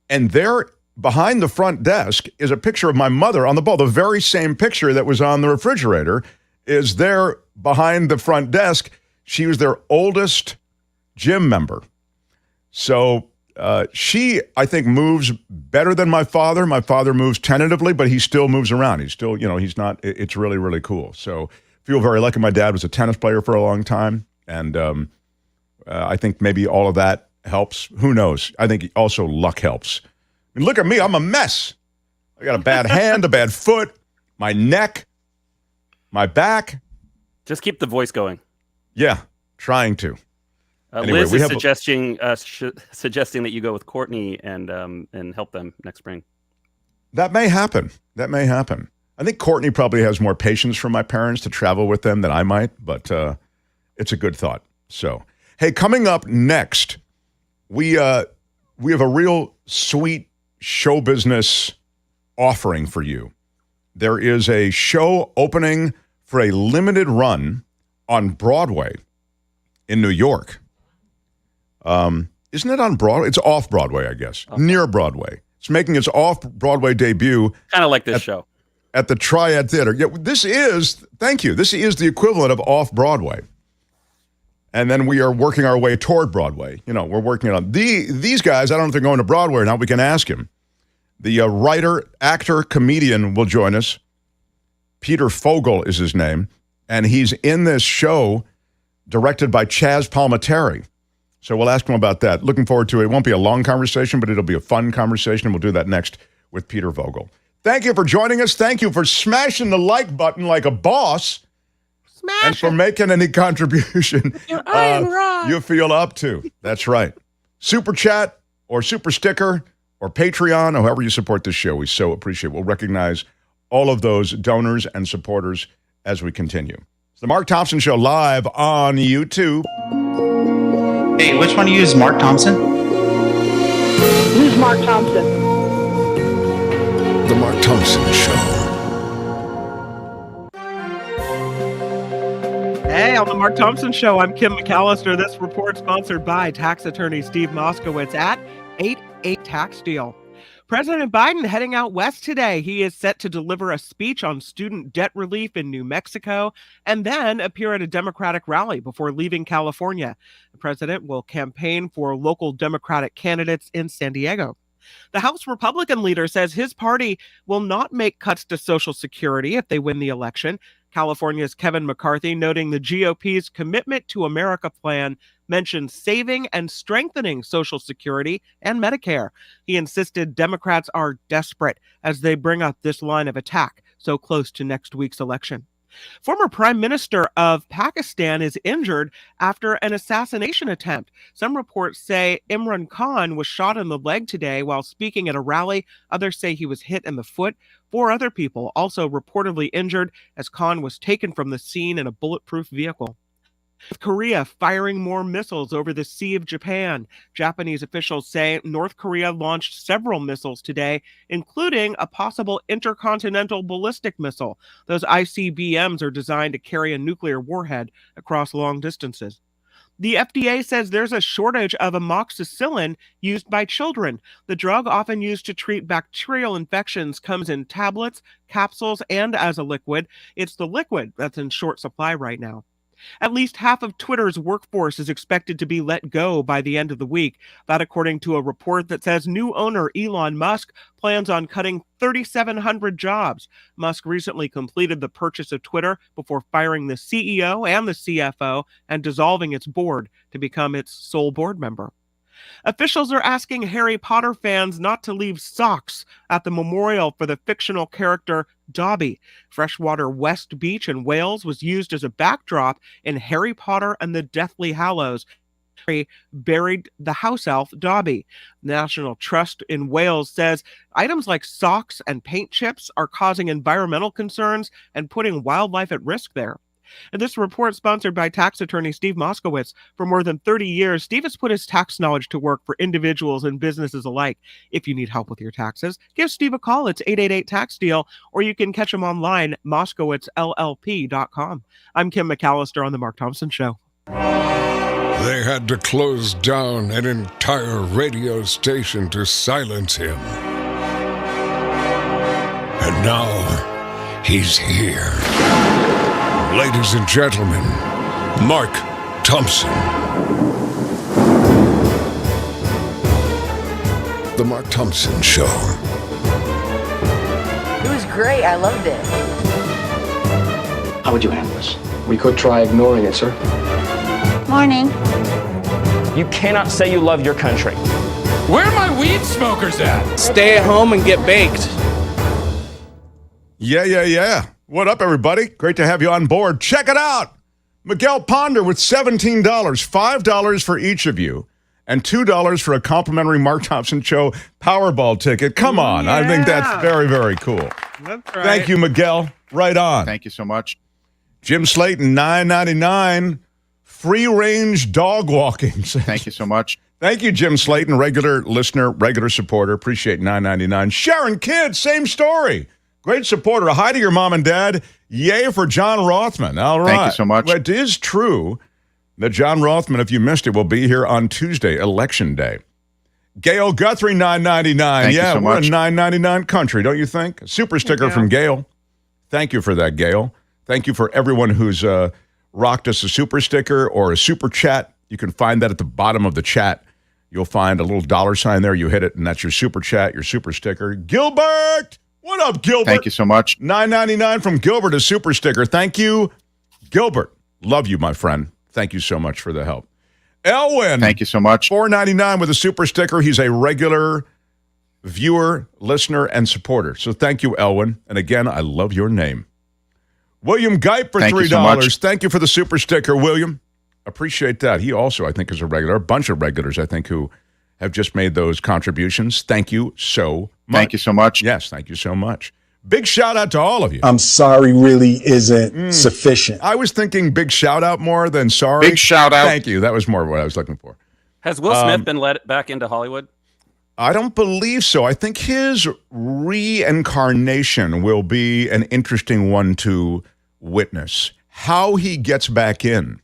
and there behind the front desk is a picture of my mother on the ball. The very same picture that was on the refrigerator is there behind the front desk. She was their oldest gym member. So she, I think, moves better than my father. My father moves tentatively, but he still moves around. He's still, he's not, it's really, really cool. So feel very lucky. My dad was a tennis player for a long time. And I think maybe all of that helps. Who knows? I think also luck helps. I mean, look at me. I'm a mess. I got a bad hand, a bad foot, my neck, my back. Just keep the voice going. Yeah, trying to. Anyway, Liz is suggesting that you go with Courtney and help them next spring. That may happen. I think Courtney probably has more patience for my parents to travel with them than I might, but it's a good thought. So, hey, coming up next, we have a real sweet show business offering for you. There is a show opening for a limited run on Broadway in New York. Isn't it on Broadway? It's off Broadway, I guess. Okay. Near Broadway. It's making its off-Broadway debut. Kind of like this show. At the Triad Theater. Yeah, thank you. This is the equivalent of off-Broadway. And then we are working our way toward Broadway. We're working on these guys. I don't know if they're going to Broadway or not. We can ask him. The writer, actor, comedian will join us. Peter Fogle is his name. And he's in this show directed by Chazz Palminteri. So we'll ask him about that. Looking forward to it. It won't be a long conversation, but it'll be a fun conversation. We'll do that next with Peter Fogle. Thank you for joining us. Thank you for smashing the like button like a boss. And for making any contribution you feel up to. That's right. Super chat or super sticker or Patreon, or however you support this show, we so appreciate it. We'll recognize all of those donors and supporters as we continue. It's the Mark Thompson Show live on YouTube. Hey, which one of you is Mark Thompson? Who's Mark Thompson? The Mark Thompson Show. Hey, on the Mark Thompson Show, I'm Kim McAllister. This report sponsored by tax attorney Steve Moskowitz at 88 Tax Deal. President Biden heading out west today. He is set to deliver a speech on student debt relief in New Mexico and then appear at a Democratic rally before leaving California. The president will campaign for local Democratic candidates in San Diego. The House Republican leader says his party will not make cuts to Social Security if they win the election. California's Kevin McCarthy noting the GOP's Commitment to America plan mentioned saving and strengthening Social Security and Medicare. He insisted Democrats are desperate as they bring up this line of attack so close to next week's election. Former Prime Minister of Pakistan is injured after an assassination attempt. Some reports say Imran Khan was shot in the leg today while speaking at a rally. Others say he was hit in the foot. 4 other people also reportedly injured as Khan was taken from the scene in a bulletproof vehicle. North Korea firing more missiles over the Sea of Japan. Japanese officials say North Korea launched several missiles today, including a possible intercontinental ballistic missile. Those ICBMs are designed to carry a nuclear warhead across long distances. The FDA says there's a shortage of amoxicillin used by children. The drug, often used to treat bacterial infections, comes in tablets, capsules, and as a liquid. It's the liquid that's in short supply right now. At least half of Twitter's workforce is expected to be let go by the end of the week. That according to a report that says new owner Elon Musk plans on cutting 3,700 jobs. Musk recently completed the purchase of Twitter before firing the CEO and the CFO and dissolving its board to become its sole board member. Officials are asking Harry Potter fans not to leave socks at the memorial for the fictional character Dobby. Freshwater West Beach in Wales was used as a backdrop in Harry Potter and the Deathly Hallows. buried the house elf Dobby. National Trust in Wales says items like socks and paint chips are causing environmental concerns and putting wildlife at risk there. And this report sponsored by tax attorney Steve Moskowitz. For more than 30 years, Steve has put his tax knowledge to work for individuals and businesses alike. If you need help with your taxes, give Steve a call. It's 888-TAX-DEAL, or you can catch him online, moskowitzllp.com. I'm Kim McAllister on The Mark Thompson Show. They had to close down an entire radio station to silence him. And now, he's here. Ladies and gentlemen, Mark Thompson. The Mark Thompson Show. It was great. I loved it. How would you handle this? We could try ignoring it, sir. Morning. You cannot say you love your country. Where are my weed smokers at? Stay at home and get baked. Yeah. What up, everybody? Great to have you on board. Check it out. Miguel Ponder with $17, $5 for each of you, and $2 for a complimentary Mark Thompson Show Powerball ticket. Come on. Yeah. I think that's very, very cool. That's right. Thank you, Miguel. Right on. Thank you so much. Jim Slayton, $9.99. Free-range dog walking. Thank you so much. Thank you, Jim Slayton, regular listener, regular supporter. Appreciate $9.99. Sharon Kidd, same story. Great supporter. Hi to your mom and dad. Yay for John Rothman. All right. Thank you so much. Well, it is true that John Rothman, if you missed it, will be here on Tuesday, Election Day. Gail Guthrie, $9.99. Thank you so much. We're a $9.99 country, don't you think? A super sticker from Gail. Thank you for that, Gail. Thank you for everyone who's rocked us a super sticker or a super chat. You can find that at the bottom of the chat. You'll find a little dollar sign there. You hit it, and that's your super chat, your super sticker. Gilbert! What up, Gilbert? Thank you so much. $9.99 from Gilbert, a super sticker. Thank you, Gilbert. Love you, my friend. Thank you so much for the help. Elwin. Thank you so much. $4.99 with a super sticker. He's a regular viewer, listener, and supporter. So thank you, Elwin. And again, I love your name. William Geip for $3. So much. Thank you for the super sticker, William. Appreciate that. He also, I think, is a regular. A bunch of regulars, I think, who have just made those contributions. Thank you so much. Thank you so much. Yes, thank you so much. Big shout out to all of you. I'm sorry really isn't sufficient. I was thinking big shout out more than sorry. Big shout out. Thank you. That was more what I was looking for. Has Will Smith been let back into Hollywood? I don't believe so. I think his reincarnation will be an interesting one to witness. How he gets back in.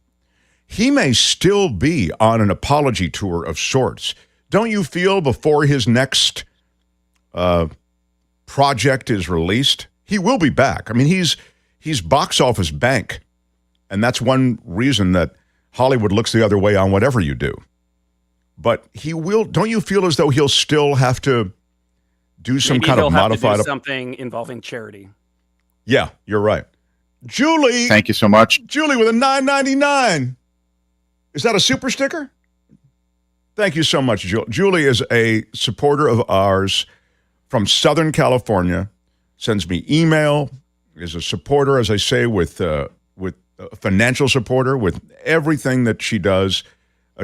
He may still be on an apology tour of sorts. Don't you feel before his next project is released, he will be back? I mean, he's box office bank, and that's one reason that Hollywood looks the other way on whatever you do. But he will. Don't you feel as though he'll still have to do some Maybe kind he'll of have to modified? do something involving charity. Yeah, you're right. Julie. Thank you so much. Julie with a $9.99. Is that a super sticker? Thank you so much, Julie. Julie is a supporter of ours from Southern California, sends me email, is a supporter, as I say, with a financial supporter, with everything that she does.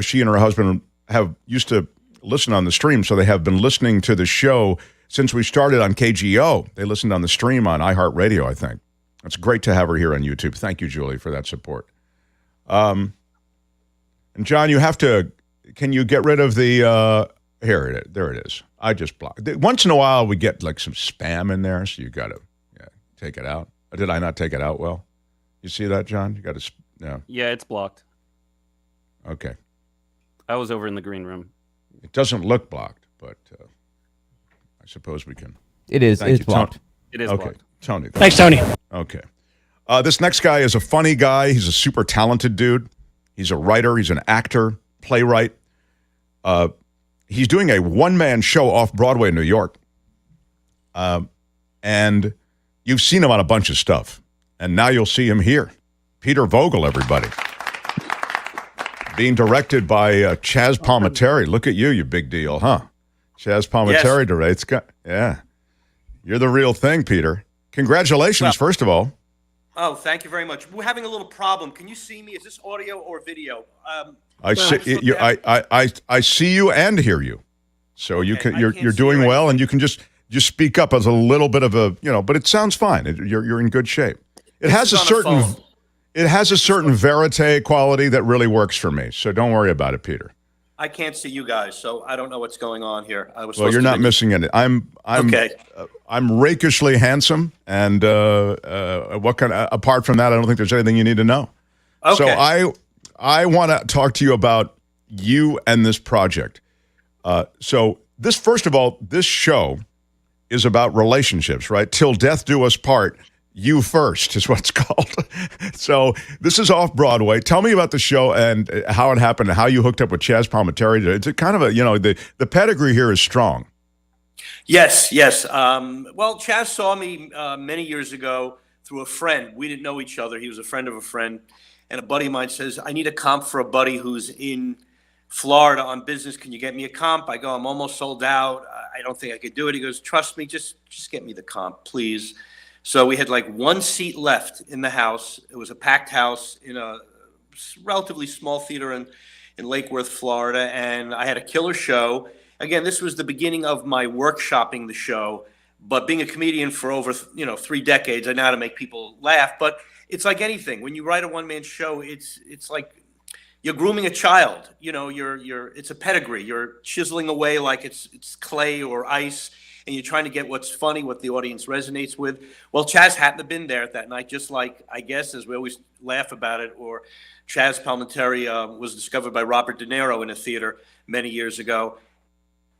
She and her husband have used to listen on the stream, so they have been listening to the show since we started on KGO. They listened on the stream on iHeartRadio, I think. It's great to have her here on YouTube. Thank you, Julie, for that support. And John, you have to, can you get rid of the, there it is. I just blocked it. Once in a while, we get like some spam in there, so you got to take it out. Did I not take it out well? You see that, John? You got to, no. Yeah, it's blocked. Okay. I was over in the green room. It doesn't look blocked, but I suppose we can. It is. It's blocked. It is okay. blocked. Tony. Thanks, Tony. Okay. This next guy is a funny guy. He's a super talented dude. He's a writer. He's an actor, playwright. He's doing a one-man show off Broadway in New York. And you've seen him on a bunch of stuff. And now you'll see him here. Peter Fogle, everybody. Being directed by Chazz Palminteri. Look at you big deal, huh? Chazz Palminteri directs. Yeah. You're the real thing, Peter. Congratulations, first of all. Oh, thank you very much. We're having a little problem. Can you see me? Is this audio or video? I see you and hear you. So you're doing well, and you can just speak up as a little bit of a, but it sounds fine. You're in good shape. It has a certain verite quality that really works for me. So don't worry about it, Peter. I can't see you guys, so I don't know what's going on here. Well, you're not missing it. I'm okay. I'm rakishly handsome, and apart from that, I don't think there's anything you need to know. Okay. So I want to talk to you about you and this project. So first of all, this show is about relationships, right? Till death do us part. You First is what it's called. So this is off Broadway. Tell me about the show and how it happened and how you hooked up with Chazz Palminteri. It's a kind of the pedigree here is strong. Yes. Well, Chazz saw me many years ago through a friend. We didn't know each other. He was a friend of a friend. And a buddy of mine says, I need a comp for a buddy who's in Florida on business. Can you get me a comp? I go, I'm almost sold out. I don't think I could do it. He goes, trust me, just get me the comp, please. So we had like one seat left in the house. It was a packed house in a relatively small theater in Lake Worth, Florida. And I had a killer show. Again, this was the beginning of my workshopping the show. But being a comedian for over 3 decades, I know how to make people laugh. But it's like anything. When you write a one-man show, it's like you're grooming a child. It's a pedigree. You're chiseling away like it's clay or ice. And you're trying to get what's funny, what the audience resonates with. Well, Chazz hadn't have been there that night, just like, I guess, as we always laugh about it, or Chazz Palminteri was discovered by Robert De Niro in a theater many years ago.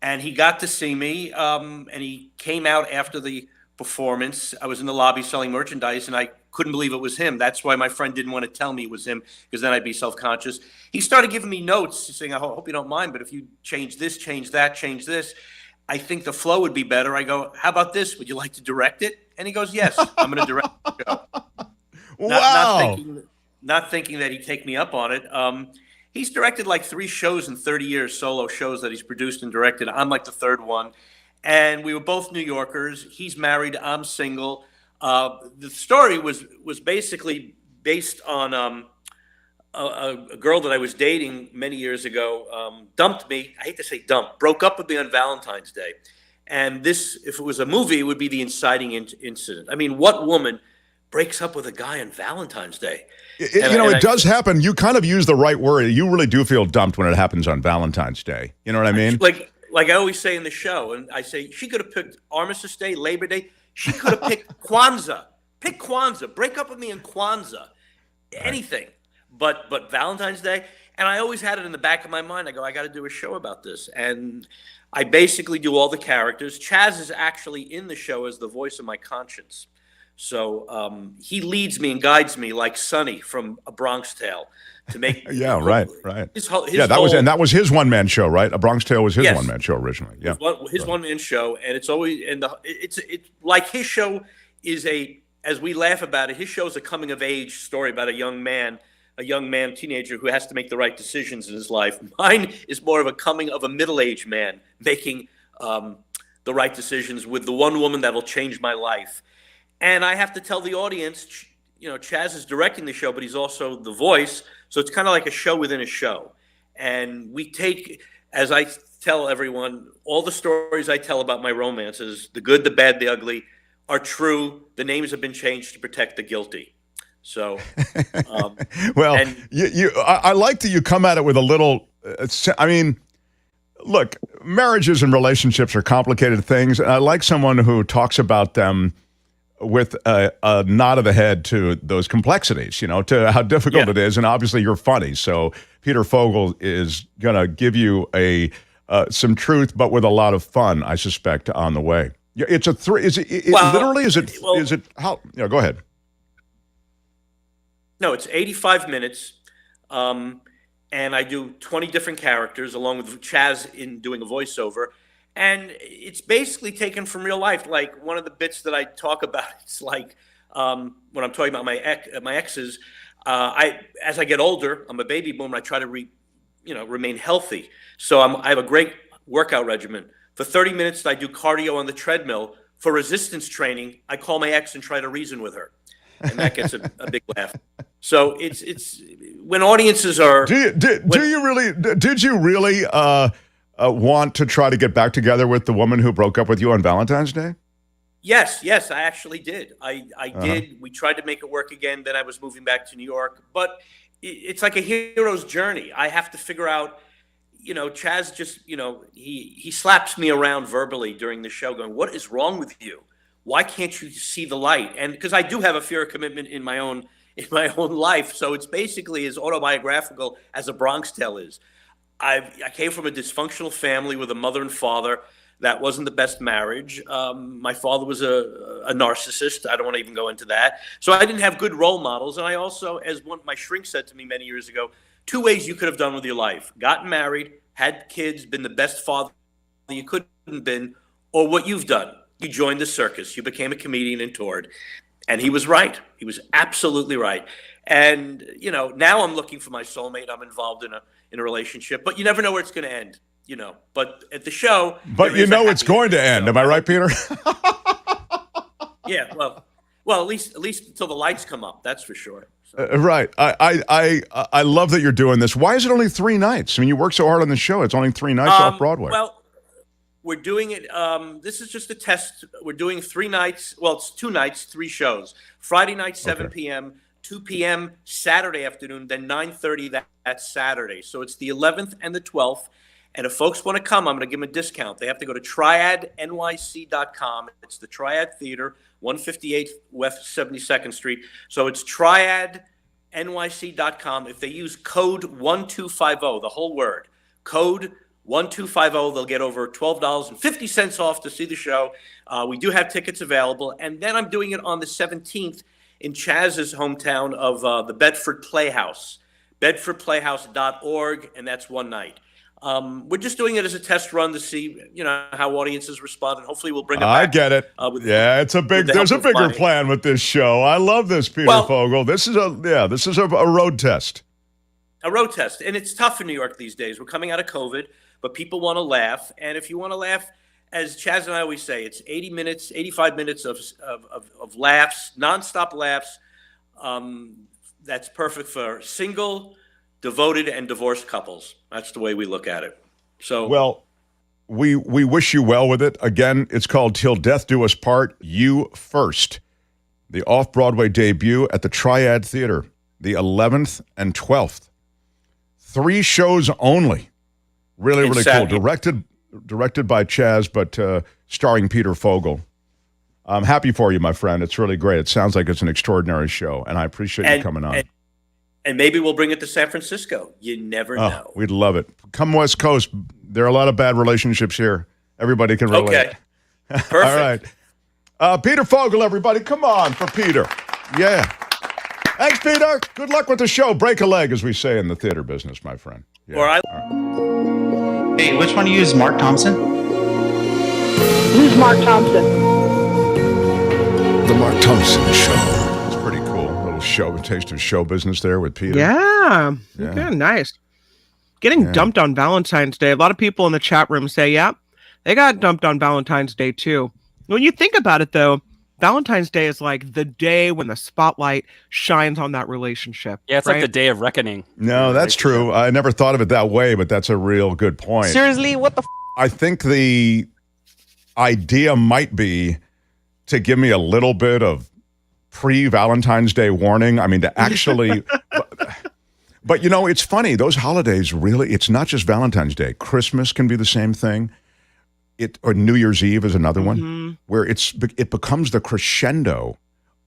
And he got to see me, and he came out after the performance. I was in the lobby selling merchandise, and I couldn't believe it was him. That's why my friend didn't want to tell me it was him, because then I'd be self-conscious. He started giving me notes, saying, I hope you don't mind, but if you change this, change that, change this, I think the flow would be better. I go, how about this? Would you like to direct it? And he goes, yes, I'm going to direct the show. Wow. Not thinking that he'd take me up on it. He's directed like 3 shows in 30 years, solo shows that he's produced and directed. I'm like the 3rd one. And we were both New Yorkers. He's married. I'm single. The story was basically based on a girl that I was dating many years ago dumped me. I hate to say dump, broke up with me on Valentine's Day. And this, if it was a movie, it would be the inciting incident. I mean, what woman breaks up with a guy on Valentine's Day? It does happen. You kind of use the right word. You really do feel dumped when it happens on Valentine's Day. You know what I mean? Like I always say in the show, and I say, she could have picked Armistice Day, Labor Day. She could have picked Kwanzaa. Pick Kwanzaa. Break up with me in Kwanzaa. Anything. But Valentine's Day, and I always had it in the back of my mind. I go, I got to do a show about this. And I basically do all the characters. Chazz is actually in the show as the voice of my conscience. So he leads me and guides me like Sonny from A Bronx Tale to make. Yeah, right. That was his one-man show, right? A Bronx Tale was his one-man show originally. Yeah, his one-man show, and it's always it's like his show is as we laugh about it. His show is a coming of age story about a young man, teenager who has to make the right decisions in his life. Mine is more of a coming of a middle-aged man making the right decisions with the one woman that will change my life. And I have to tell the audience, Chazz is directing the show, but he's also the voice. So it's kind of like a show within a show. And we take, as I tell everyone, all the stories I tell about my romances, the good, the bad, the ugly, are true. The names have been changed to protect the guilty. So, well, I like that you come at it with a little, look, marriages and relationships are complicated things. And I like someone who talks about them with a nod of the head to those complexities, to how difficult it is. And obviously you're funny. So Peter Fogle is going to give you some truth, but with a lot of fun, I suspect, on the way. It's a how? Go ahead. No, it's 85 minutes. And I do 20 different characters along with Chazz in doing a voiceover. And it's basically taken from real life. Like one of the bits that I talk about, it's like when I'm talking about my exes, as I get older, I'm a baby boomer. I try to remain healthy. So I have a great workout regimen. For 30 minutes, I do cardio on the treadmill. For resistance training, I call my ex and try to reason with her. And that gets a big laugh. So when audiences are. Did you really want to try to get back together with the woman who broke up with you on Valentine's Day? Yes, I actually did. I did. We tried to make it work again. Then I was moving back to New York. But it's like a hero's journey. I have to figure out, Chazz just, he slaps me around verbally during the show going, what is wrong with you? Why can't you see the light? And because I do have a fear of commitment in my own life. So it's basically as autobiographical as a Bronx Tale is. I came from a dysfunctional family with a mother and father. That wasn't the best marriage. My father was a narcissist. I don't want to even go into that. So I didn't have good role models. And I also, as my shrink said to me many years ago, 2 ways you could have done with your life. Gotten married, had kids, been the best father you could have been, or what you've done. You joined the circus. You became a comedian and toured. And he was right. He was absolutely right. And, now I'm looking for my soulmate. I'm involved in a relationship. But you never know where it's going to end. But at the show. But it's going to end. Am I right, Peter? Yeah. Well, at least until the lights come up. That's for sure. So. Right. I love that you're doing this. Why is it only 3 nights? I mean, you work so hard on the show. It's only 3 nights off Broadway. Well, we're doing it. This is just a test. We're doing 3 nights. Well, it's 2 nights, 3 shows. Friday night, 7 p.m., 2 p.m. Saturday afternoon, then 9:30 that Saturday. So it's the 11th and the 12th. And if folks want to come, I'm going to give them a discount. They have to go to triadnyc.com. It's the Triad Theater, 158 West 72nd Street. So it's triadnyc.com. If they use code 1250, the whole word, code 1250, they'll get over $12.50 off to see the show. We do have tickets available. And then I'm doing it on the 17th in Chazz's hometown of the Bedford Playhouse, bedfordplayhouse.org, and that's 1 night. We're just doing it as a test run to see, how audiences respond, and hopefully we'll bring it back. I get it. There's a bigger plan with this show. I love this, Peter Fogle. This is a road test. A road test, and it's tough in New York these days. We're coming out of COVID, but people want to laugh, and if you want to laugh, as Chazz and I always say, it's 85 minutes of laughs, nonstop laughs. That's perfect for single, devoted, and divorced couples. That's the way we look at it. So well, we wish you well with it. Again, it's called Till Death Do Us Part, You First. The off-Broadway debut at the Triad Theater, the 11th and 12th. 3 shows only. Really cool. Directed by Chazz, but starring Peter Fogle. I'm happy for you, my friend. It's really great. It sounds like it's an extraordinary show, and I appreciate you coming on. And maybe we'll bring it to San Francisco. You never know. We'd love it. Come West Coast. There are a lot of bad relationships here. Everybody can relate. Okay. Perfect. All right. Peter Fogle, everybody. Come on for Peter. Yeah. Thanks, Peter. Good luck with the show. Break a leg, as we say in the theater business, my friend. Yeah. All right. Hey, which one do you use, Mark Thompson? Use Mark Thompson. The Mark Thompson Show. Show, a taste of show business there with Peter. Yeah. Nice. Getting dumped on Valentine's Day. A lot of people in the chat room say, they got dumped on Valentine's Day too. When you think about it though, Valentine's Day is like the day when the spotlight shines on that relationship. Yeah, it's like the day of reckoning. No, that's true. I never thought of it that way, but that's a real good point. Seriously, what the I think the idea might be to give me a little bit of pre-Valentine's Day warning. I mean, to actually, but it's funny. Those holidays really, it's not just Valentine's Day. Christmas can be the same thing. Or New Year's Eve is another one where it becomes the crescendo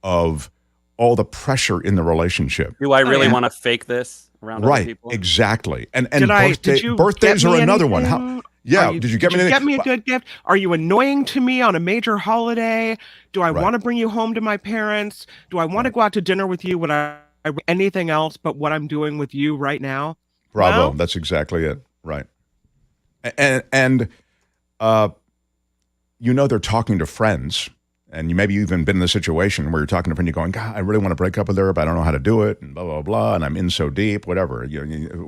of all the pressure in the relationship. Do I really want to fake this around other people? Right, exactly. And birthdays are another one. Did you get me a good gift? Are you annoying to me on a major holiday? Do I want to bring you home to my parents? Do I want to go out to dinner with you? Would I anything else but what I'm doing with you right now? Bravo. Well, that's exactly it. Right. And they're talking to friends, and you maybe even been in the situation where you're talking to a friend, you're going, God, I really want to break up with her, but I don't know how to do it, and blah, blah, blah, and I'm in so deep, whatever.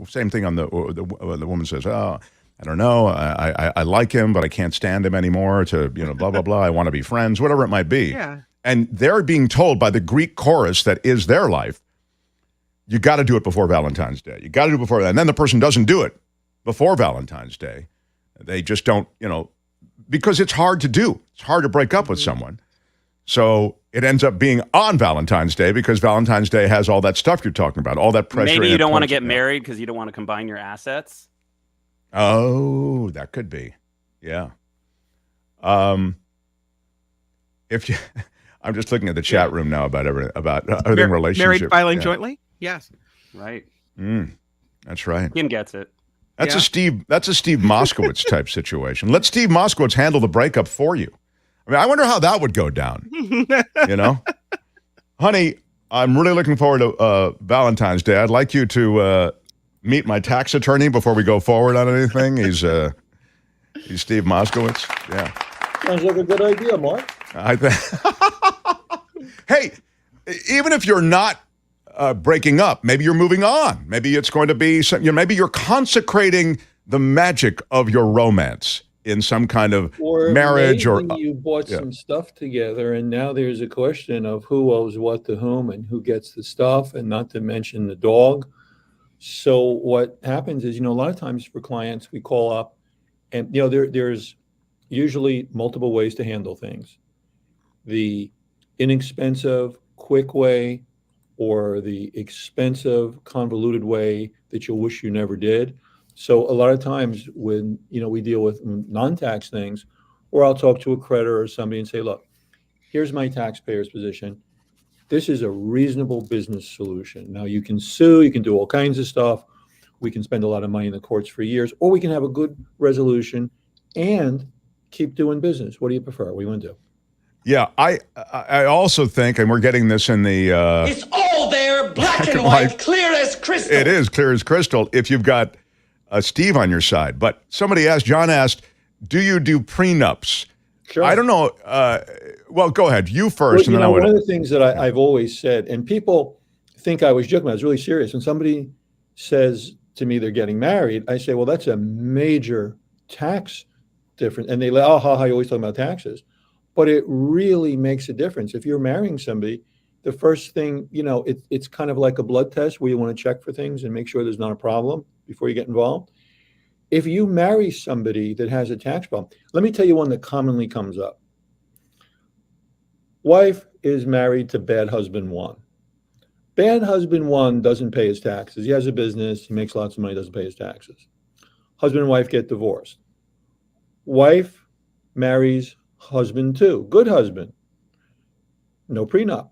Same thing on the woman says, oh, I don't know, I like him, but I can't stand him anymore to, blah, blah, blah, I want to be friends, whatever it might be. Yeah. And they're being told by the Greek chorus that is their life, you got to do it before Valentine's Day. You got to do it before that. And then the person doesn't do it before Valentine's Day. They just don't, because it's hard to do. It's hard to break up with someone. So it ends up being on Valentine's Day because Valentine's Day has all that stuff you're talking about, all that pressure. Maybe you don't want to get married because you don't want to combine your assets. Oh, that could be. Yeah. If you, I'm just looking at the chat room now about everything relationship. Married filing jointly? Yes. Right. That's right. Kim gets it. That's a Steve Moskowitz type situation. Let Steve Moskowitz handle the breakup for you. I mean, I wonder how that would go down. Honey, I'm really looking forward to Valentine's Day. I'd like you to meet my tax attorney before we go forward on anything. He's Steve Moskowitz. Yeah. Sounds like a good idea, Mark. Hey, even if you're not breaking up, maybe you're moving on. Maybe it's going to be maybe you're consecrating the magic of your romance in some kind of marriage, or you bought some stuff together, and now there's a question of who owes what to whom and who gets the stuff, and not to mention the dog. So what happens is, a lot of times for clients, we call up, and there's usually multiple ways to handle things. The inexpensive, quick way, or the expensive, convoluted way that you'll wish you never did. So a lot of times when, we deal with non-tax things, or I'll talk to a creditor or somebody and say, look, here's my taxpayer's position. This is a reasonable business solution. Now you can sue, you can do all kinds of stuff. We can spend a lot of money in the courts for years, or we can have a good resolution and keep doing business. What do you prefer? What do you want to do? Yeah, I also think, and we're getting this in the... It's all there, black and white, clear as crystal. It is clear as crystal if you've got Steve on your side. But John asked, do you do prenups? Sure. I don't know. Well, go ahead. You first. Well, one of the things that I've always said, and people think I was joking, I was really serious. When somebody says to me they're getting married, I say, well, that's a major tax difference. And they say, oh, how you always talking about taxes. But it really makes a difference. If you're marrying somebody, the first thing, it's kind of like a blood test where you want to check for things and make sure there's not a problem before you get involved. If you marry somebody that has a tax problem, let me tell you one that commonly comes up. Wife is married to bad husband one. Bad husband one doesn't pay his taxes. He has a business. He makes lots of money, doesn't pay his taxes. Husband and wife get divorced. Wife marries husband two, good husband, no prenup.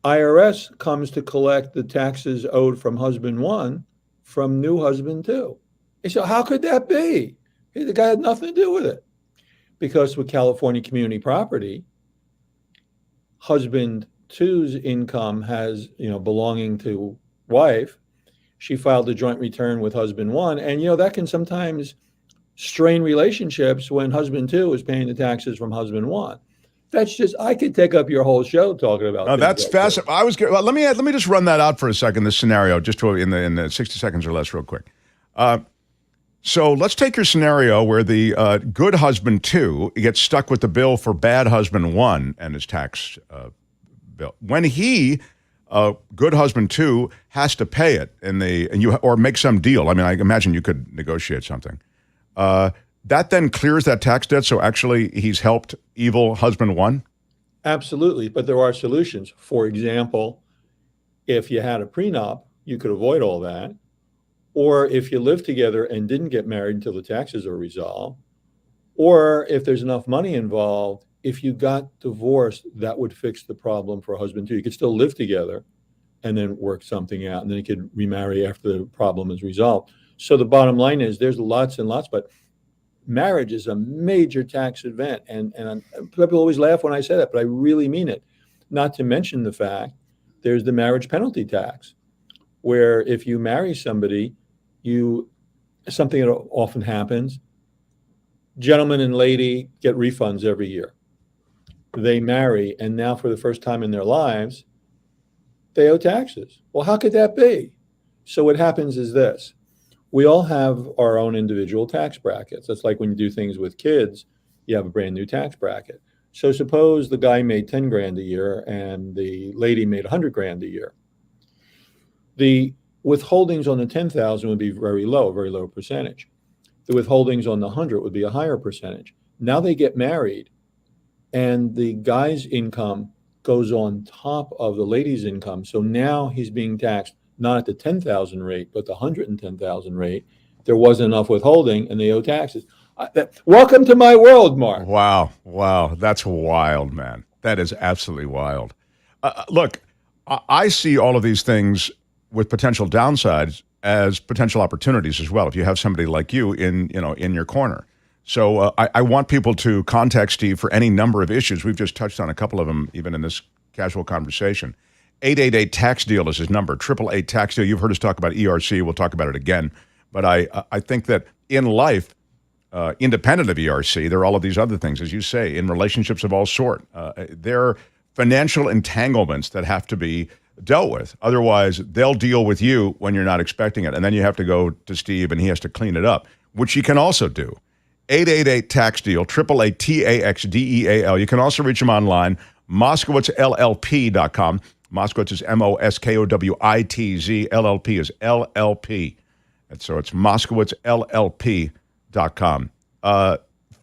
IRS comes to collect the taxes owed from husband one from new husband two. And so how could that be? The guy had nothing to do with it. Because with California community property, husband two's income has, belonging to wife. She filed a joint return with husband one. And, that can sometimes strain relationships when husband two is paying the taxes from husband one. That's just, I could take up your whole show talking about. Oh, that's fascinating. Let me just run that out for a second. This scenario, just in the 60 seconds or less, real quick. So let's take your scenario where the good husband two gets stuck with the bill for bad husband one and his tax bill. When he, good husband two, has to pay it or make some deal. I mean, I imagine you could negotiate something. That then clears that tax debt, so actually he's helped evil husband one? Absolutely, but there are solutions. For example, if you had a prenup, you could avoid all that. Or if you live together and didn't get married until the taxes are resolved, or if there's enough money involved, if you got divorced, that would fix the problem for husband two. You could still live together and then work something out, and then you could remarry after the problem is resolved. So the bottom line is there's lots and lots, but marriage is a major tax event. And people always laugh when I say that, but I really mean it. Not to mention the fact there's the marriage penalty tax, where if you marry somebody, something that often happens, gentleman and lady get refunds every year. They marry, and now for the first time in their lives, they owe taxes. Well, how could that be? So what happens is this. We all have our own individual tax brackets. That's like when you do things with kids, you have a brand new tax bracket. So suppose the guy made 10 grand a year and the lady made 100 grand a year. The withholdings on the 10,000 would be very low percentage. The withholdings on the 100 would be a higher percentage. Now they get married, and the guy's income goes on top of the lady's income. So now he's being taxed not at the 10,000 rate, but the 110,000 rate. There wasn't enough withholding, and they owe taxes. Welcome to my world, Mark. Wow. That's wild, man. That is absolutely wild. Look, I see all of these things with potential downsides as potential opportunities as well. If you have somebody like you in your corner. So I want people to contact Steve for any number of issues. We've just touched on a couple of them, even in this casual conversation. 888-TAX-DEAL is his number, 888-TAX-DEAL. You've heard us talk about ERC. We'll talk about it again. But I think that in life, independent of ERC, there are all of these other things, as you say, in relationships of all sort. There are financial entanglements that have to be dealt with. Otherwise, they'll deal with you when you're not expecting it. And then you have to go to Steve, and he has to clean it up, which he can also do. 888-TAX-DEAL, 888-TAXDEAL. You can also reach him online, MoskowitzLLP.com. Moskowitz is Moskowitz, LLP is LLP. And so it's MoskowitzLLP.com.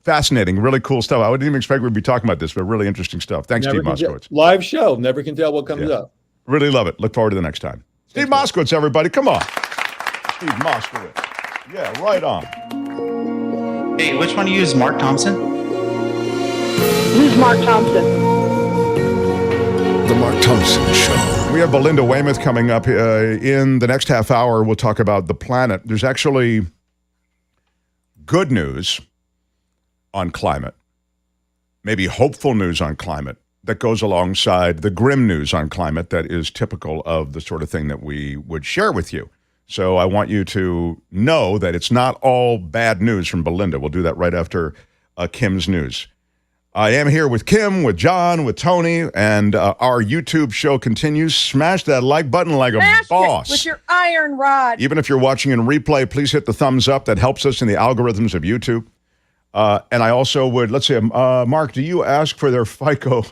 Fascinating, really cool stuff. I wouldn't even expect we'd be talking about this, but really interesting stuff. Thanks, Steve Moskowitz. Live show. Never can tell what comes up. Really love it. Look forward to the next time. Steve Moskowitz, everybody. Come on. Steve Moskowitz. Yeah, right on. Hey, which one do you use, Mark Thompson? Who's Mark Thompson? The Mark Thompson Show. We have Belinda Waymouth coming up in the next half hour. We'll talk about the planet. There's actually good news on climate, maybe hopeful news on climate that goes alongside the grim news on climate that is typical of the sort of thing that we would share with you. So I want you to know that it's not all bad news from Belinda. We'll do that right after Kim's news. I am here with Kim, with John, with Tony, and our YouTube show continues. Smash that like button like a boss. With your iron rod. Even if you're watching in replay, please hit the thumbs up. That helps us in the algorithms of YouTube. And I also would, let's say, Mark, do you ask for their FICO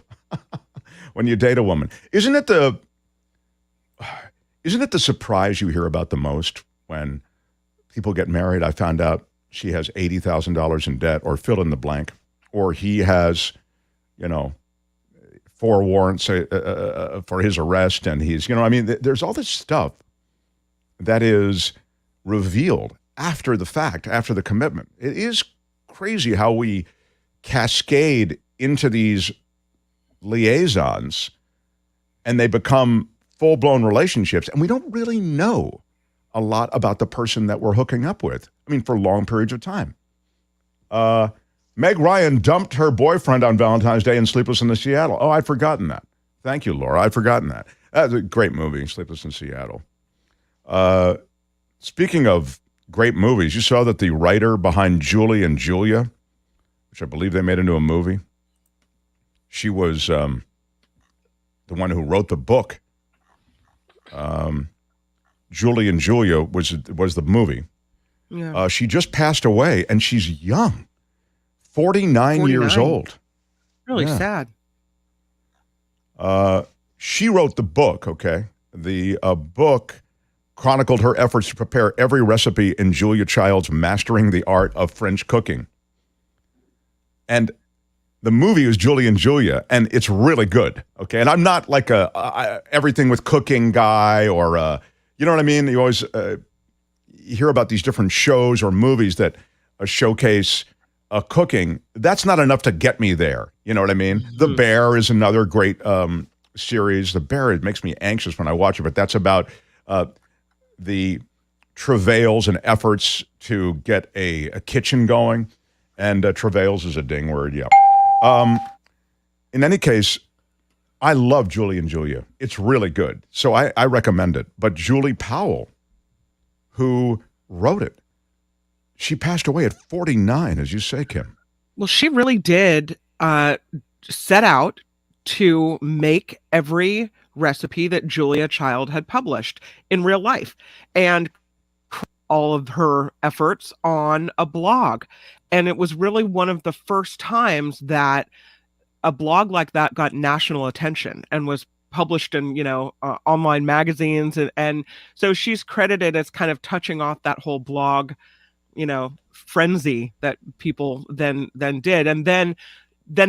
when you date a woman? Isn't it the surprise you hear about the most when people get married? I found out she has $80,000 in debt, or fill in the blank, or he has, 4 warrants for his arrest, and he's, there's all this stuff that is revealed after the fact, after the commitment. It is crazy how we cascade into these liaisons and they become full-blown relationships, and we don't really know a lot about the person that we're hooking up with. For long periods of time. Meg Ryan dumped her boyfriend on Valentine's Day in Sleepless in Seattle. Oh, I'd forgotten that. Thank you, Laura. I'd forgotten that. That's a great movie, Sleepless in Seattle. Speaking of great movies, you saw that the writer behind Julie and Julia, which I believe they made into a movie, she was the one who wrote the book. Julie and Julia was the movie. Yeah. She just passed away, and she's young, 49 years old. Really sad. She wrote the book, okay? The book chronicled her efforts to prepare every recipe in Julia Child's Mastering the Art of French Cooking. And the movie is Julie and Julia, and it's really good, okay? And I'm not like a everything with cooking guy or, you know what I mean? You always you hear about these different shows or movies that showcase cooking. That's not enough to get me there, you know what I mean? Mm-hmm. The Bear is another great series. The Bear, it makes me anxious when I watch it, but that's about the travails and efforts to get a kitchen going. And travails is a ding word, yeah. In any case, I love Julie and Julia. It's really good. So I recommend it. But Julie Powell, who wrote it, she passed away at 49, as you say, Kim. Well, she really did set out to make every recipe that Julia Child had published in real life and all of her efforts on a blog. And it was really one of the first times that a blog like that got national attention and was published in, online magazines. And so she's credited as kind of touching off that whole blog, frenzy that people then did. And then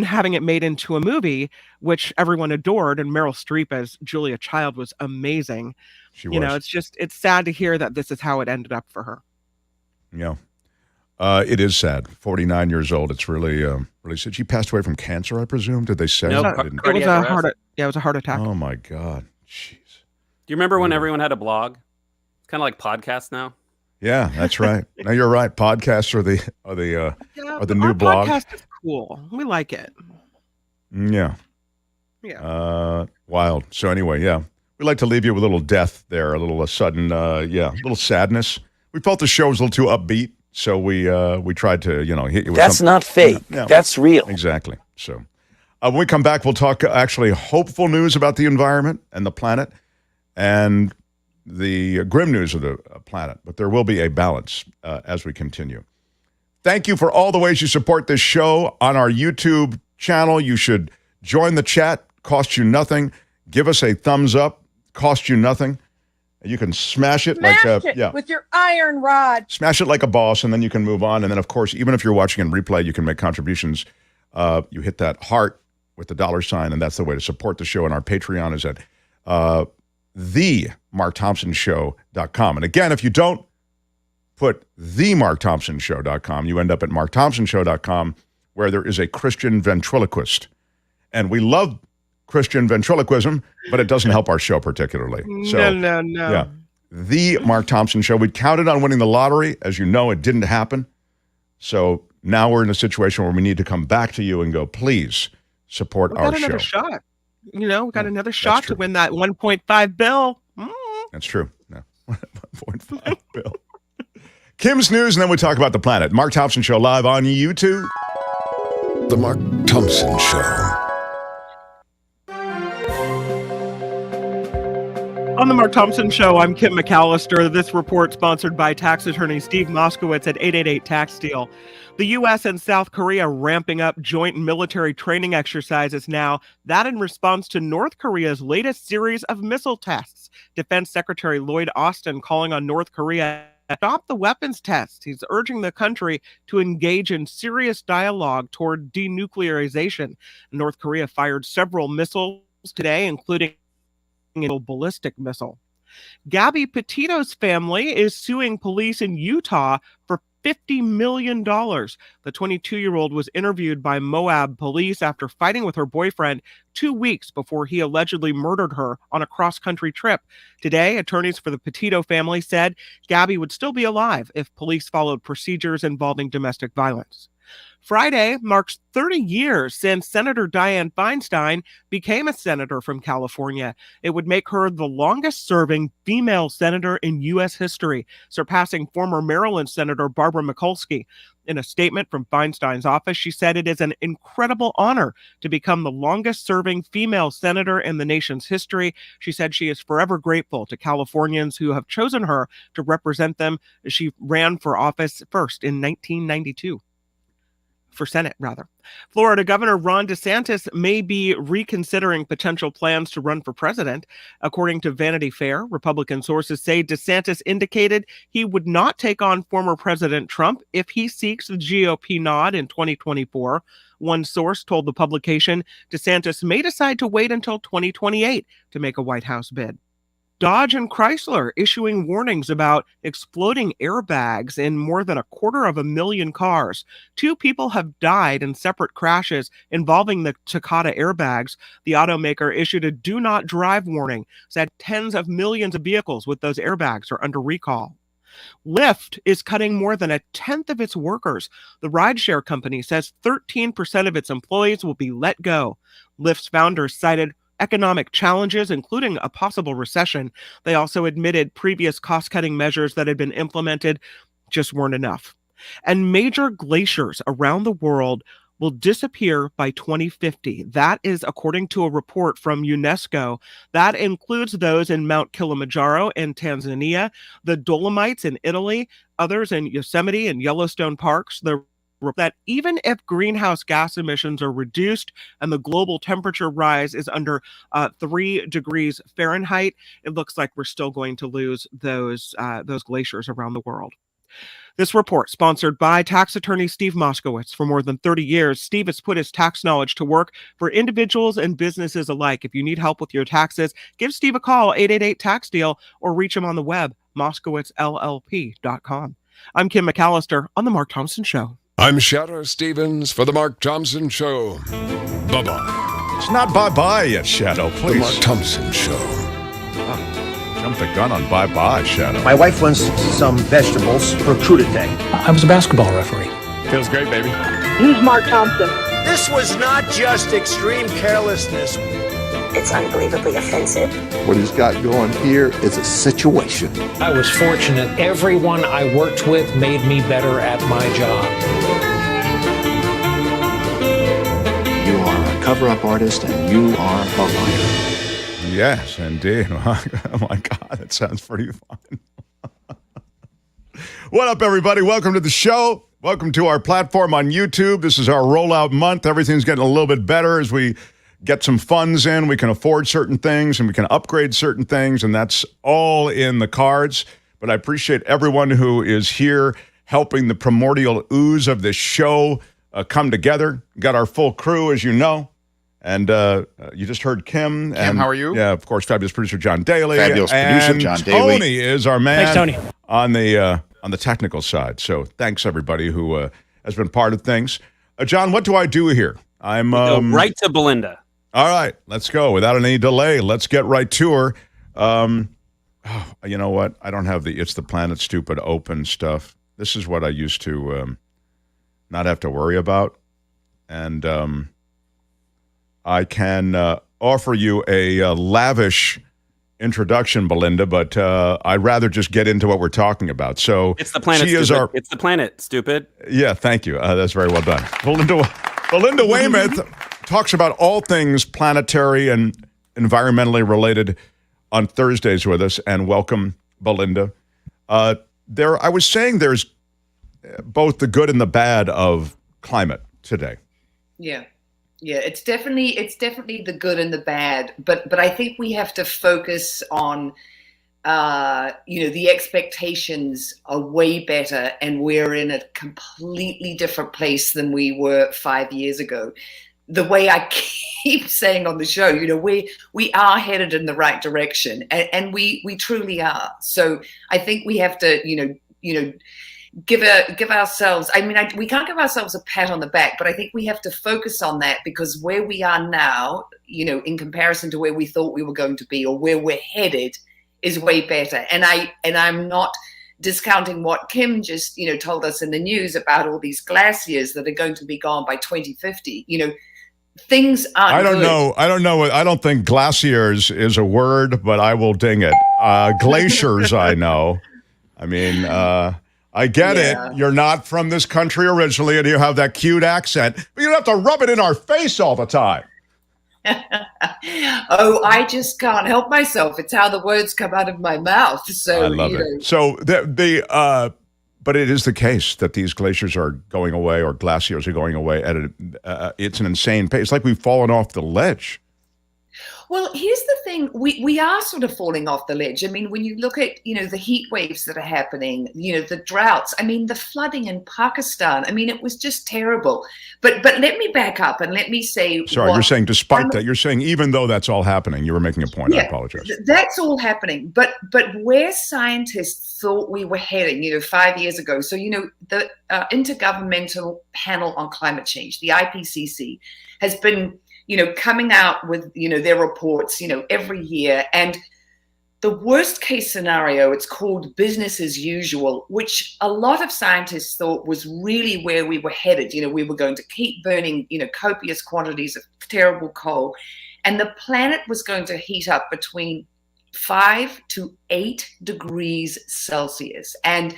having it made into a movie, which everyone adored, and Meryl Streep as Julia Child was amazing. She was. It's sad to hear that this is how it ended up for her. Yeah. It is sad. 49 years old. It's really sad. She passed away from cancer, I presume. Did they say? No, it was it was a heart attack. Oh my God. Jeez. Do you remember when everyone had a blog? It's kind of like podcasts now. Yeah, that's right. No, you're right. Podcasts are the new blog. Podcast is cool. We like it. Yeah. Yeah. Wild. So anyway, yeah. We'd like to leave you with a little death there, a little sudden, a little sadness. We felt the show was a little too upbeat, so we tried to, hit you with That's something. not fake. Yeah. That's real. Exactly. So when we come back, we'll talk actually hopeful news about the environment and the planet and the grim news of the planet. But there will be a balance as we continue. Thank you for all the ways you support this show on our YouTube channel. You should join the chat. Cost you nothing. Give us a thumbs up. Cost you nothing. You can smash it with your iron rod. Smash it like a boss, and then you can move on. And then, of course, even if you're watching in replay, you can make contributions. You hit that heart with the $sign, and that's the way to support the show. And our Patreon is at themarkthompsonshow.com. And again, if you don't put themarkthompsonshow.com, you end up at markthompsonshow.com, where there is a Christian ventriloquist. And we love Christian ventriloquism, but it doesn't help our show particularly. So, no. Yeah. The Mark Thompson Show. We counted on winning the lottery. As you know, it didn't happen. So now we're in a situation where we need to come back to you and go, please support our show. We got another shot. We got another shot to win that $1.5 bill. That's true. No. $1.5 bill. Kim's News, and then we talk about the planet. Mark Thompson Show live on YouTube. The Mark Thompson Show. On the Mark Thompson Show, I'm Kim McAllister. This report sponsored by tax attorney Steve Moskowitz at 888-TAX-STEAL. The U.S. and South Korea ramping up joint military training exercises now, that in response to North Korea's latest series of missile tests. Defense Secretary Lloyd Austin calling on North Korea to stop the weapons tests. He's urging the country to engage in serious dialogue toward denuclearization. North Korea fired several missiles today, including a ballistic missile. Gabby Petito's family is suing police in Utah for $50 million. The 22-year-old was interviewed by Moab police after fighting with her boyfriend 2 weeks before he allegedly murdered her on a cross-country trip. Today, attorneys for the Petito family said Gabby would still be alive if police followed procedures involving domestic violence. Friday marks 30 years since Senator Dianne Feinstein became a senator from California. It would make her the longest-serving female senator in U.S. history, surpassing former Maryland Senator Barbara Mikulski. In a statement from Feinstein's office, she said it is an incredible honor to become the longest-serving female senator in the nation's history. She said she is forever grateful to Californians who have chosen her to represent them. She ran for office first in 1992. For Senate, rather. Florida Governor Ron DeSantis may be reconsidering potential plans to run for president. According to Vanity Fair, Republican sources say DeSantis indicated he would not take on former President Trump if he seeks the GOP nod in 2024. One source told the publication DeSantis may decide to wait until 2028 to make a White House bid. Dodge and Chrysler issuing warnings about exploding airbags in more than 250,000 cars. 2 people have died in separate crashes involving the Takata airbags. The automaker issued a do not drive warning, said tens of millions of vehicles with those airbags are under recall. Lyft is cutting more than 1/10 of its workers. The rideshare company says 13% of its employees will be let go. Lyft's founders cited economic challenges, including a possible recession. They also admitted previous cost-cutting measures that had been implemented just weren't enough. And major glaciers around the world will disappear by 2050. That is according to a report from UNESCO. That includes those in Mount Kilimanjaro in Tanzania, the Dolomites in Italy, others in Yosemite and Yellowstone parks. The that even if greenhouse gas emissions are reduced and the global temperature rise is under 3 degrees Fahrenheit, it looks like we're still going to lose those glaciers around the world. This report, sponsored by tax attorney Steve Moskowitz. For more than 30 years, Steve has put his tax knowledge to work for individuals and businesses alike. If you need help with your taxes, give Steve a call, 888-TAX-DEAL, or reach him on the web, moskowitzllp.com. I'm Kim McAllister on The Mark Thompson Show. I'm Shadow Stevens for The Mark Thompson Show. Bye-bye. It's not bye-bye yet, Shadow, please. The Mark Thompson Show. Jump the gun on bye-bye, Shadow. My wife wants some vegetables for crudité. I was a basketball referee. Feels great, baby. Use Mark Thompson. This was not just extreme carelessness. It's unbelievably offensive. What he's got going here is a situation. I was fortunate. Everyone I worked with made me better at my job. You are a cover-up artist and you are a liar. Yes, indeed. Oh my God, that sounds pretty fun. What up, everybody? Welcome to the show. Welcome to our platform on YouTube. This is our rollout month. Everything's getting a little bit better as we get some funds in. We can afford certain things and we can upgrade certain things, and that's all in the cards. But I appreciate everyone who is here helping the primordial ooze of this show come together. Got our full crew, as you know. And you just heard Kim. Kim, how are you? Yeah, of course, fabulous producer John Daly. Fabulous producer John Daly. Tony is our man. Thanks, Tony. On the technical side. So thanks, everybody who has been part of things. John, what do I do here? I'm Go right to Belinda. All right, let's go. Without any delay, let's get right to her. You know what? I don't have the It's the Planet Stupid open stuff. This is what I used to not have to worry about. And I can offer you a lavish introduction, Belinda, but I'd rather just get into what we're talking about. So It's the Planet she Stupid. Is our, It's the Planet Stupid. Yeah, thank you. That's very well done. Belinda Waymouth talks about all things planetary and environmentally related on Thursdays with us, and welcome, Belinda. I was saying there's both the good and the bad of climate today. Yeah. Yeah, it's definitely the good and the bad, but I think we have to focus on the expectations are way better, and we're in a completely different place than we were 5 years ago. The way I keep saying on the show, we are headed in the right direction, and we truly are. So I think we have to, give ourselves, we can't give ourselves a pat on the back, but I think we have to focus on that, because where we are now, in comparison to where we thought we were going to be or where we're headed is way better. And I'm not discounting what Kim just, told us in the news about all these glaciers that are going to be gone by 2050. Things aren't I don't good. know. I don't think glaciers is a word, but I will ding it. Glaciers, I know. I get it. You're not from this country originally, and you have that cute accent, but you don't have to rub it in our face all the time. Oh, I just can't help myself. It's how the words come out of my mouth. So I love it. So but it is the case that these glaciers are going away, or glaciers are going away at it's an insane pace. It's like we've fallen off the ledge. Well, here's the thing. We are sort of falling off the ledge. When you look at, the heat waves that are happening, the droughts, the flooding in Pakistan, it was just terrible. But let me back up and let me say. Sorry, you're saying despite that, you're saying even though that's all happening, you were making a point. Yeah, I apologize. That's all happening. But where scientists thought we were heading, 5 years ago. So, the Intergovernmental Panel on Climate Change, the IPCC, has been coming out with, their reports, every year. And the worst case scenario, it's called business as usual, which a lot of scientists thought was really where we were headed. We were going to keep burning, copious quantities of terrible coal. And the planet was going to heat up between 5 to 8 degrees Celsius. And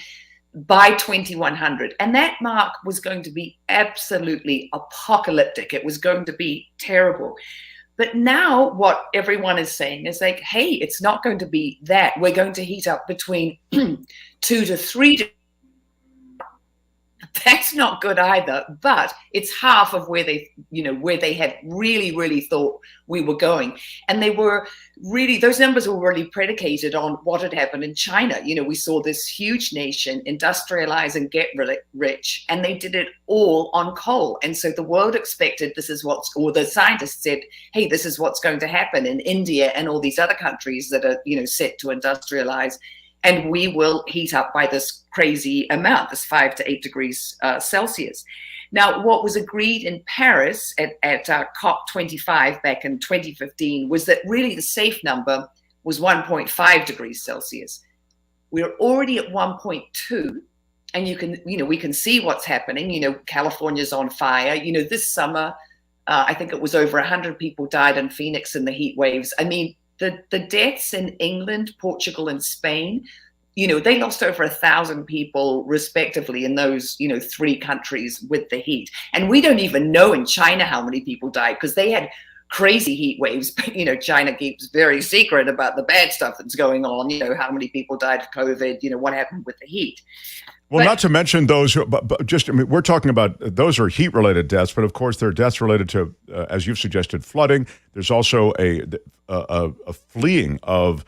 by 2100. And that mark was going to be absolutely apocalyptic. It was going to be terrible. But now what everyone is saying is like, hey, it's not going to be that. We're going to heat up between 2 to 3 degrees. That's not good either, but it's half of where they had really thought we were going. And they were really, those numbers were really predicated on what had happened in China. We saw this huge nation industrialize and get rich, and they did it all on coal. And so the world expected or the scientists said, hey, this is what's going to happen in India and all these other countries that are, set to industrialize. And we will heat up by this crazy amount, this 5 to 8 degrees Celsius. Now, what was agreed in Paris at COP25 back in 2015 was that really the safe number was 1.5 degrees Celsius. We're already at 1.2, and we can see what's happening. California's on fire. This summer, I think it was over 100 people died in Phoenix in the heat waves. I mean, the deaths in England, Portugal, and Spain, they lost over 1,000 people respectively in those, 3 countries with the heat. And we don't even know in China how many people died because they had crazy heat waves. But, China keeps very secret about the bad stuff that's going on, how many people died of COVID, what happened with the heat. Well, not to mention those, but just, we're talking about, those are heat-related deaths, but of course there are deaths related to, as you've suggested, flooding. There's also a fleeing of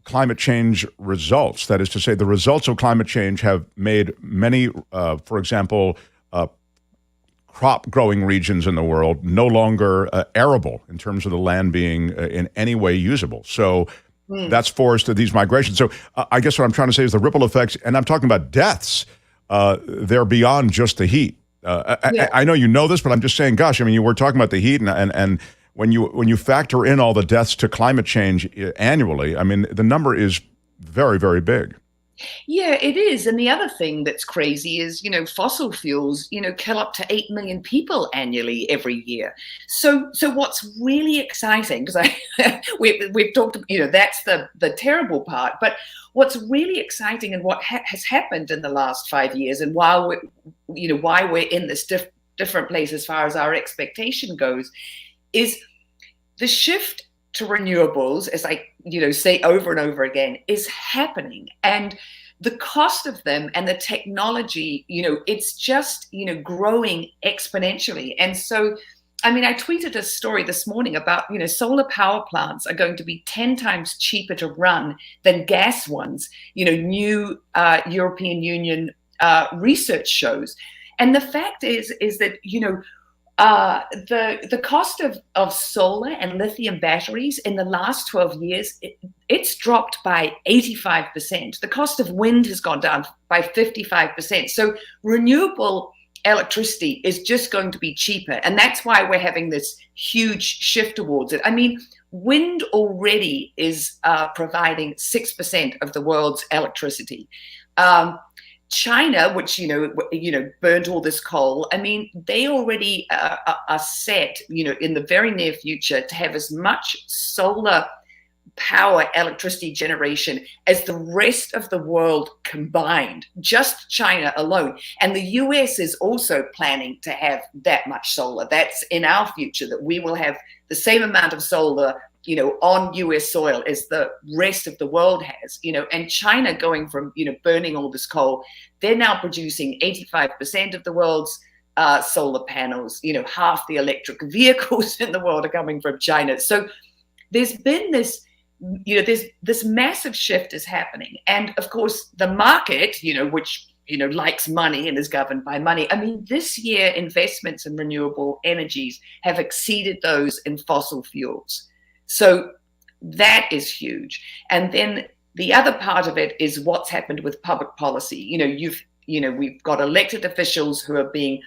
climate change results. That is to say, the results of climate change have made many, for example, crop-growing regions in the world no longer arable in terms of the land being in any way usable. So that's forced these migrations. So I guess what I'm trying to say is the ripple effects, and I'm talking about deaths, they're beyond just the heat. I know you know this, but I'm just saying, gosh, I mean, you were talking about the heat, and when you factor in all the deaths to climate change annually, I mean, the number is very, very big. Yeah, it is. And the other thing that's crazy is, fossil fuels, kill up to 8 million people annually every year. So what's really exciting, because we've talked, that's the terrible part, but what's really exciting and what has happened in the last 5 years, and why we're in this different place as far as our expectation goes, is the shift to renewables, as I say over and over again, is happening. And the cost of them and the technology, it's just, growing exponentially. And so, I mean, I tweeted a story this morning about, solar power plants are going to be 10 times cheaper to run than gas ones, new European Union research shows. And the fact is that, the cost of solar and lithium batteries in the last 12 years, it's dropped by 85%. The cost of wind has gone down by 55%. So renewable electricity is just going to be cheaper. And that's why we're having this huge shift towards it. I mean, wind already is providing 6% of the world's electricity. China, which, burnt all this coal, I mean, they already are set, in the very near future to have as much solar power electricity generation as the rest of the world combined, just China alone. And the US is also planning to have that much solar. That's in our future, that we will have the same amount of solar on US soil as the rest of the world has, and China going from, burning all this coal, they're now producing 85% of the world's solar panels, half the electric vehicles in the world are coming from China. So there's been this, this massive shift is happening. And of course, the market, which, likes money and is governed by money. I mean, this year, investments in renewable energies have exceeded those in fossil fuels. So that is huge. And then the other part of it is what's happened with public policy. We've got elected officials who are being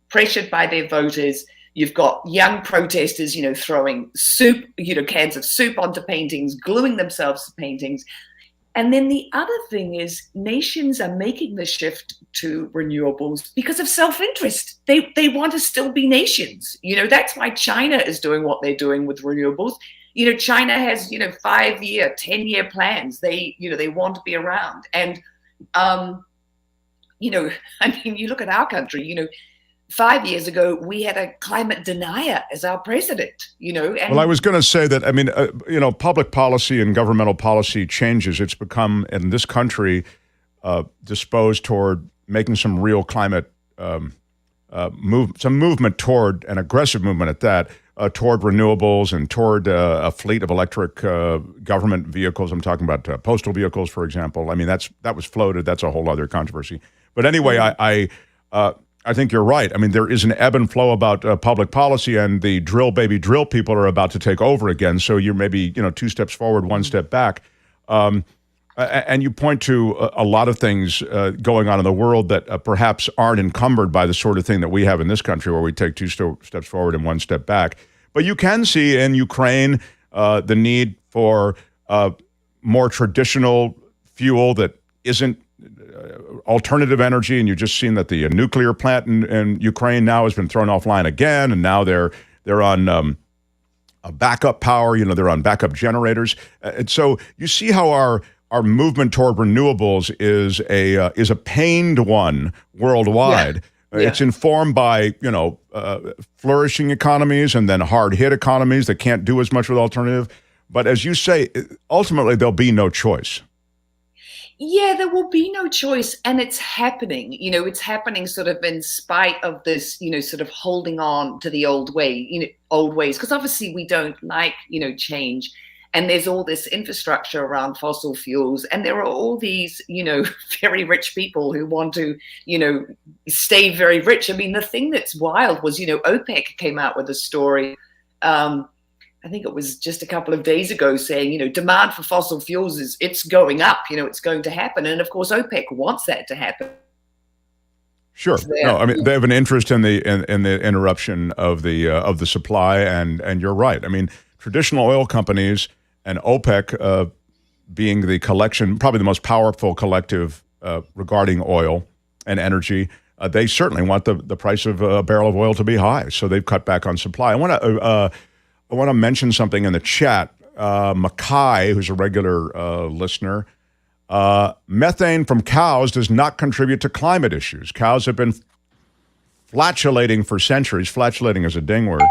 pressured by their voters. You've got young protesters, throwing soup, cans of soup onto paintings, gluing themselves to paintings. And then the other thing is nations are making the shift to renewables because of self-interest. They want to still be nations. That's why China is doing what they're doing with renewables. China has, 5-year, 10-year plans. They want to be around. And, I mean, you look at our country, 5 years ago, we had a climate denier as our president, And well, I was going to say that, I mean, public policy and governmental policy changes. It's become, in this country, disposed toward making some real climate movement toward an aggressive movement at that, toward renewables and toward a fleet of electric government vehicles. I'm talking about postal vehicles, for example. I mean, that was floated. That's a whole other controversy. But anyway, I think you're right. I mean, there is an ebb and flow about public policy, and the drill baby drill people are about to take over again. So you're maybe 2 steps forward, 1 step back. And you point to a lot of things going on in the world that perhaps aren't encumbered by the sort of thing that we have in this country, where we take 2 steps forward and 1 step back. But you can see in Ukraine the need for more traditional fuel that isn't alternative energy. And you've just seen that the nuclear plant in Ukraine now has been thrown offline again, and now they're on a backup power. They're on backup generators. And so you see how our movement toward renewables is a pained one worldwide. Yeah. It's informed by flourishing economies and then hard-hit economies that can't do as much with alternative. But as you say, ultimately there'll be no choice. Yeah, there will be no choice, and it's happening. It's happening sort of in spite of this, sort of holding on to the old ways, because obviously we don't like, change. And there's all this infrastructure around fossil fuels, and there are all these, very rich people who want to, stay very rich. I mean, the thing that's wild was, OPEC came out with a story, I think it was just a couple of days ago, saying, demand for fossil fuels it's going up, it's going to happen. And of course, OPEC wants that to happen. Sure. No, I mean, they have an interest in the interruption of the supply, and you're right. I mean, traditional oil companies and OPEC being the collection, probably the most powerful collective regarding oil and energy, they certainly want the price of a barrel of oil to be high. So they've cut back on supply. I want to mention something in the chat. Mackay, who's a regular listener, methane from cows does not contribute to climate issues. Cows have been flatulating for centuries. Flatulating is a ding word.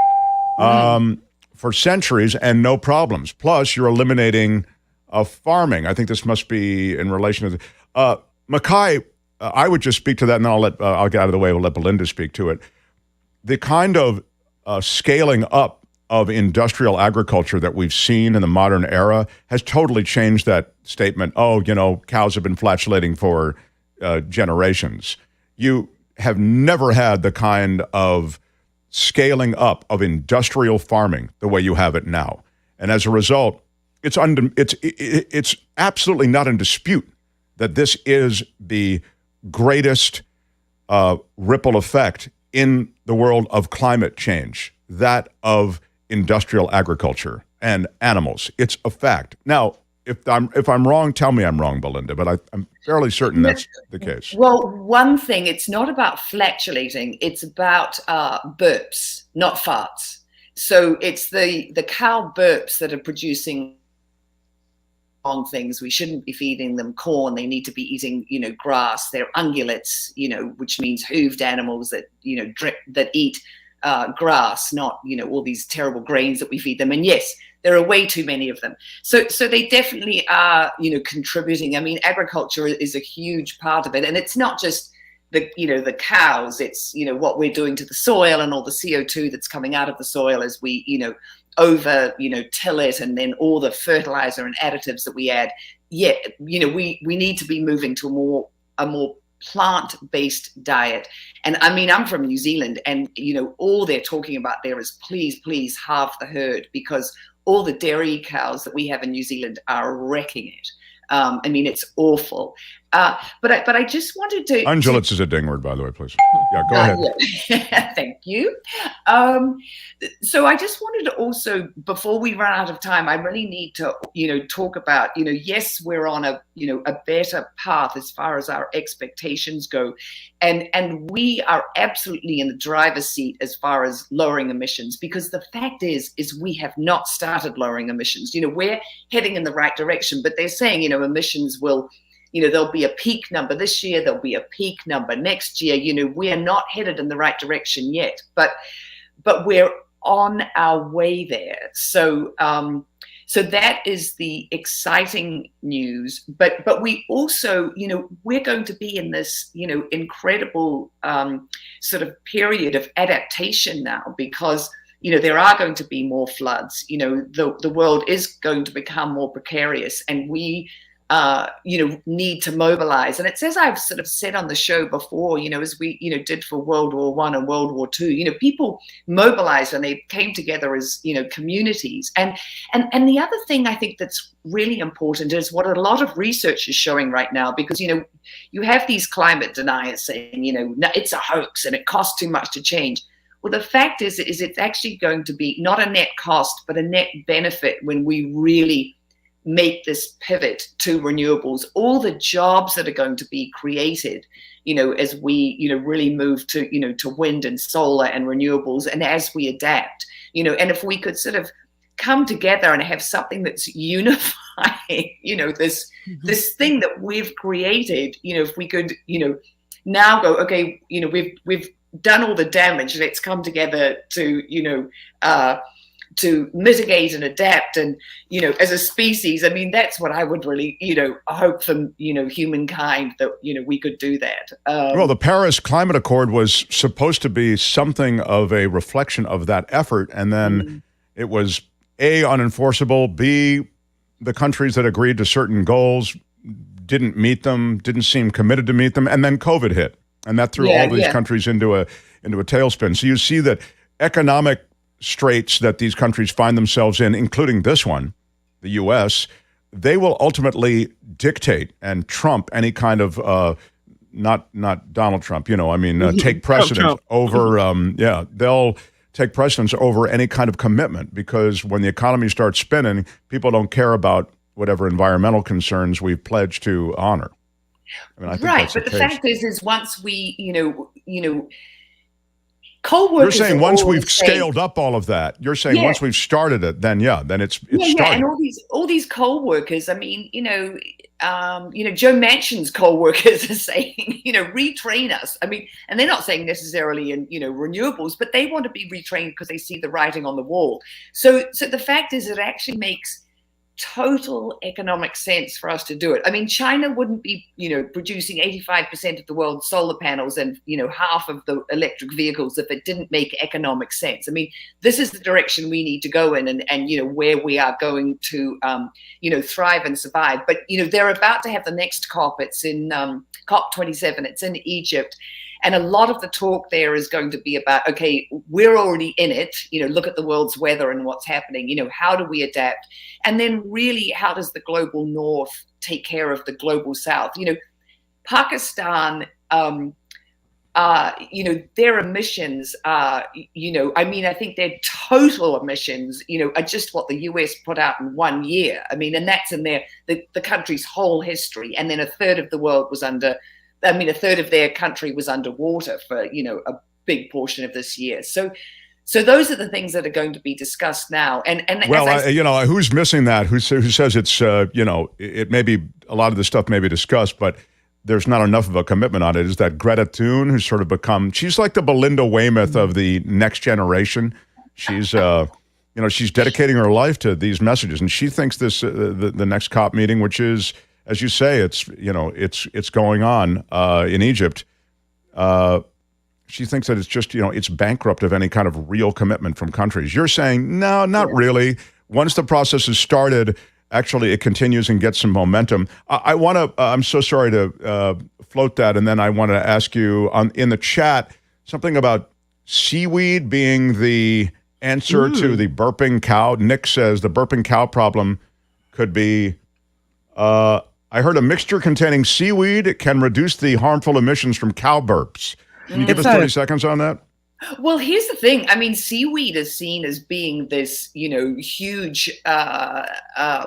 For centuries and no problems. Plus, you're eliminating farming. I think this must be in relation to Mackay. I would just speak to that, and then I'll get out of the way. We'll let Belinda speak to it. The kind of scaling up of industrial agriculture that we've seen in the modern era has totally changed that statement. Oh, cows have been flatulating for generations. You have never had the kind of scaling up of industrial farming the way you have it now. And as a result, it's absolutely not in dispute that this is the greatest ripple effect in the world of climate change, that of industrial agriculture and animals. It's a fact. Now, if I'm wrong, tell me I'm wrong, Belinda, but I'm fairly certain that's the case. Well, one thing, it's not about flatulating, it's about burps, not farts. So it's the cow burps that are producing wrong things. We shouldn't be feeding them corn. They need to be eating, grass. They're ungulates, which means hooved animals that, that eat grass, not, all these terrible grains that we feed them. And yes, there are way too many of them. So they definitely are, contributing. I mean, agriculture is a huge part of it. And it's not just the cows, it's, what we're doing to the soil and all the CO2 that's coming out of the soil as we, till it, and then all the fertilizer and additives that we add. Yeah, we need to be moving to a more plant-based diet. And I mean, I'm from New Zealand, and all they're talking about there is please halve the herd, because all the dairy cows that we have in New Zealand are wrecking it. I mean, it's awful. But I just wanted to. Ungulates is a ding word, by the way, please. Yeah, go ahead. Yeah. Thank you. So I just wanted to also, before we run out of time, I really need to, talk about, yes, we're on a better path as far as our expectations go. And we are absolutely in the driver's seat as far as lowering emissions, because the fact is we have not started lowering emissions. We're heading in the right direction, but they're saying, emissions will, there'll be a peak number this year, there'll be a peak number next year. We are not headed in the right direction yet, but we're on our way there. So, So that is the exciting news. But we also, we're going to be in this, incredible sort of period of adaptation now, because there are going to be more floods. The world is going to become more precarious, and we need to mobilize. And it's as I've sort of said on the show before, as we, did for World War I and World War II, people mobilized and they came together as, communities. And the other thing I think that's really important is what a lot of research is showing right now, because, you have these climate deniers saying, it's a hoax and it costs too much to change. Well, the fact is it's actually going to be not a net cost, but a net benefit when we really make this pivot to renewables. All the jobs that are going to be created, as we, really move to, to wind and solar and renewables, and as we adapt, and if we could sort of come together and have something that's unifying, this thing that we've created, if we could, now go, okay, we've done all the damage, let's come together to, to mitigate and adapt, and as a species, I mean, that's what I would really hope from humankind, that we could do that. Well, the Paris Climate Accord was supposed to be something of a reflection of that effort, and then it was A, unenforceable, B, the countries that agreed to certain goals didn't meet them, didn't seem committed to meet them, and then COVID hit, and that threw all these countries into a tailspin. So you see that economic straits that these countries find themselves in, including this one, the U.S., they will ultimately dictate and trump any kind of, not Donald Trump, take precedence over, they'll take precedence over any kind of commitment, because when the economy starts spinning, people don't care about whatever environmental concerns we've pledged to honor. I mean, I think right, but the fact is once we, co-workers. You're saying once we've scaled up all of that, you're saying once we've started it, then it's started. Yeah, and all these co-workers, I mean, Joe Manchin's co-workers are saying, retrain us. I mean, and they're not saying necessarily in, renewables, but they want to be retrained because they see the writing on the wall. So the fact is, it actually makes total economic sense for us to do it. I mean, China wouldn't be, producing 85% of the world's solar panels and, half of the electric vehicles if it didn't make economic sense. I mean, this is the direction we need to go in, and where we are going to, thrive and survive. But, they're about to have the next COP. It's in COP27. It's in Egypt. And a lot of the talk there is going to be about, okay, we're already in it, look at the world's weather and what's happening, how do we adapt? And then really, how does the global north take care of the global south? Pakistan, their emissions are, I think their total emissions, are just what the US put out in 1 year. I mean, and that's in the country's whole history. And then a third of their country was underwater for, a big portion of this year. So those are the things that are going to be discussed now. And well, who's missing that? Who says it's, it may be, a lot of the stuff may be discussed, but there's not enough of a commitment on it. Is that Greta Thunberg, who's sort of she's like the Belinda Weymouth of the next generation. She's, she's dedicating her life to these messages, and she thinks this, the next COP meeting, which is, as you say, it's going on in Egypt. She thinks that it's just, it's bankrupt of any kind of real commitment from countries. You're saying, no, not really. Once the process is started, actually it continues and gets some momentum. I want to, I'm so sorry to float that, and then I want to ask you in the chat something about seaweed being the answer to the burping cow. Nick says the burping cow problem could be... I heard a mixture containing seaweed can reduce the harmful emissions from cow burps. Can you give us 30 seconds on that? Well, here's the thing. I mean, seaweed is seen as being this, huge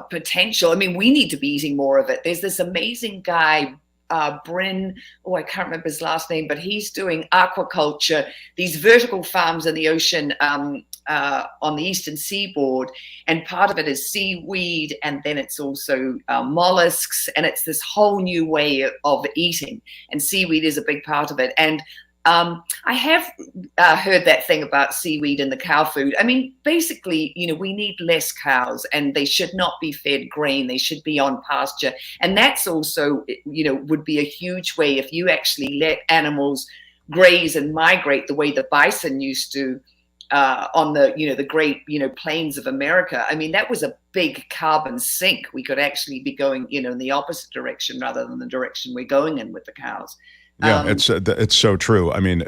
potential. I mean, we need to be eating more of it. There's this amazing guy, Bryn, I can't remember his last name, but he's doing aquaculture, these vertical farms in the ocean on the eastern seaboard, and part of it is seaweed, and then it's also mollusks, and it's this whole new way of eating, and seaweed is a big part of it. And I have heard that thing about seaweed in the cow food. I mean, basically, we need less cows, and they should not be fed grain. They should be on pasture. And that's also, would be a huge way if you actually let animals graze and migrate the way the bison used to on the great, plains of America. I mean, that was a big carbon sink. We could actually be going, in the opposite direction rather than the direction we're going in with the cows. Yeah, it's so true. I mean,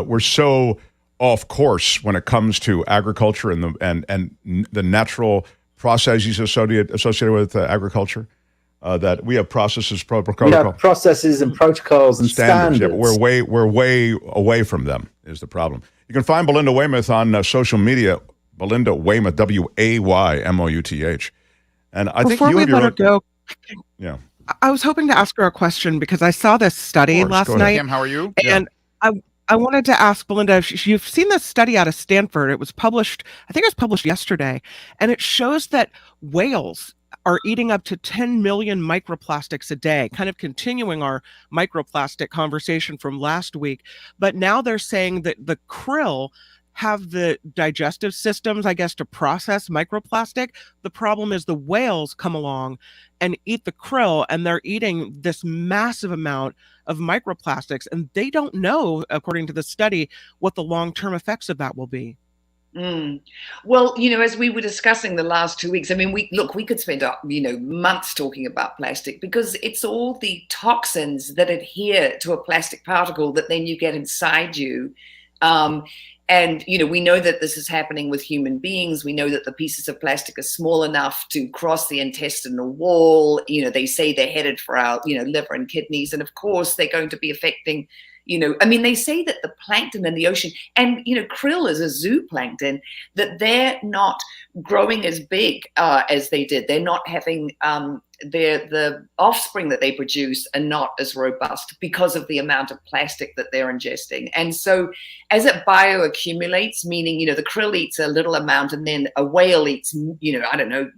we're so off course when it comes to agriculture and the natural processes associated with agriculture. That we have processes, protocols. We have processes and protocols and standards. Yeah, but we're way away from them. Is the problem? You can find Belinda Waymouth on social media. Belinda Waymouth, Waymouth, and I think you have your own. Go. Yeah. I was hoping to ask her a question because I saw this study last night. Kim, how are you? And I wanted to ask Belinda, if you've seen this study out of Stanford. It was published, I think it was published yesterday, and it shows that whales are eating up to 10 million microplastics a day, kind of continuing our microplastic conversation from last week. But now they're saying that the krill have the digestive systems, I guess, to process microplastic. The problem is the whales come along and eat the krill, and they're eating this massive amount of microplastics, and they don't know, according to the study, what the long-term effects of that will be. Well, as we were discussing the last 2 weeks, I mean, we could spend, months talking about plastic, because it's all the toxins that adhere to a plastic particle that then you get inside you. And, we know that this is happening with human beings. We know that the pieces of plastic are small enough to cross the intestinal wall. They say they're headed for our, liver and kidneys. And of course, they're going to be affecting, they say that the plankton in the ocean, and, krill is a zooplankton, that they're not growing as big as they did. They're not having the offspring that they produce are not as robust because of the amount of plastic that they're ingesting. And so as it bioaccumulates, meaning, the krill eats a little amount and then a whale eats,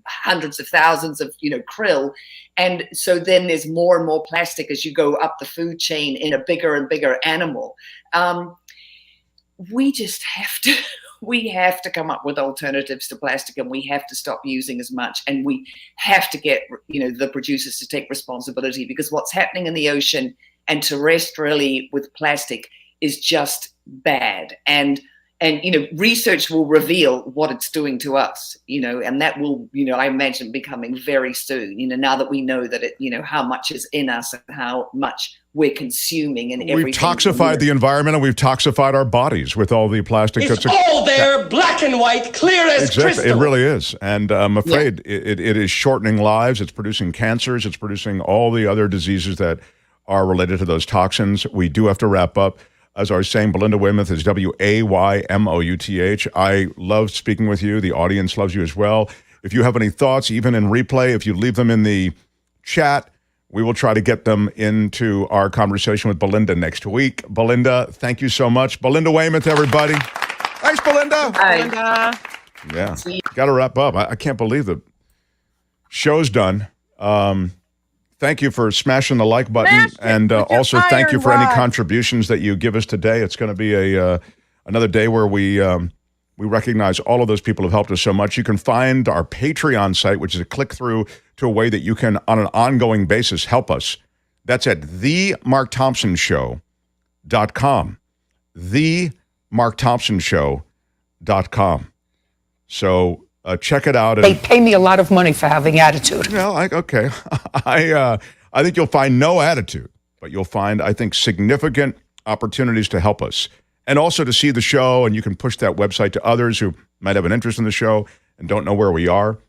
hundreds of thousands of, krill. And so then there's more and more plastic as you go up the food chain in a bigger and bigger animal. We just have to come up with alternatives to plastic, and we have to stop using as much, and we have to get, the producers to take responsibility, because what's happening in the ocean and terrestrially with plastic is just bad. And research will reveal what it's doing to us, and that will, I imagine, becoming very soon, now that we know that it, how much is in us and how much we're consuming and everything. We've toxified the environment, and we've toxified our bodies with all the plastic. It's all there, black and white, clear as crystal. It really is. And I'm afraid it is shortening lives. It's producing cancers. It's producing all the other diseases that are related to those toxins. We do have to wrap up. As I was saying, Belinda Waymouth is Waymouth. I love speaking with you. The audience loves you as well. If you have any thoughts, even in replay, if you leave them in the chat, we will try to get them into our conversation with Belinda next week. Belinda, thank you so much. Belinda Waymouth, everybody. Thanks, Belinda. Hi. Belinda. Yeah. Got to wrap up. I can't believe the show's done. Thank you for smashing the like button, and also thank you for any contributions that you give us today. It's going to be another day where we recognize all of those people who've helped us so much. You can find our Patreon site, which is a click through to a way that you can, on an ongoing basis, help us. That's at themarkthompsonshow.com. themarkthompsonshow.com. So check it out. They pay me a lot of money for having attitude. Well, okay. I think you'll find no attitude, but you'll find, I think, significant opportunities to help us. And also to see the show, and you can push that website to others who might have an interest in the show and don't know where we are.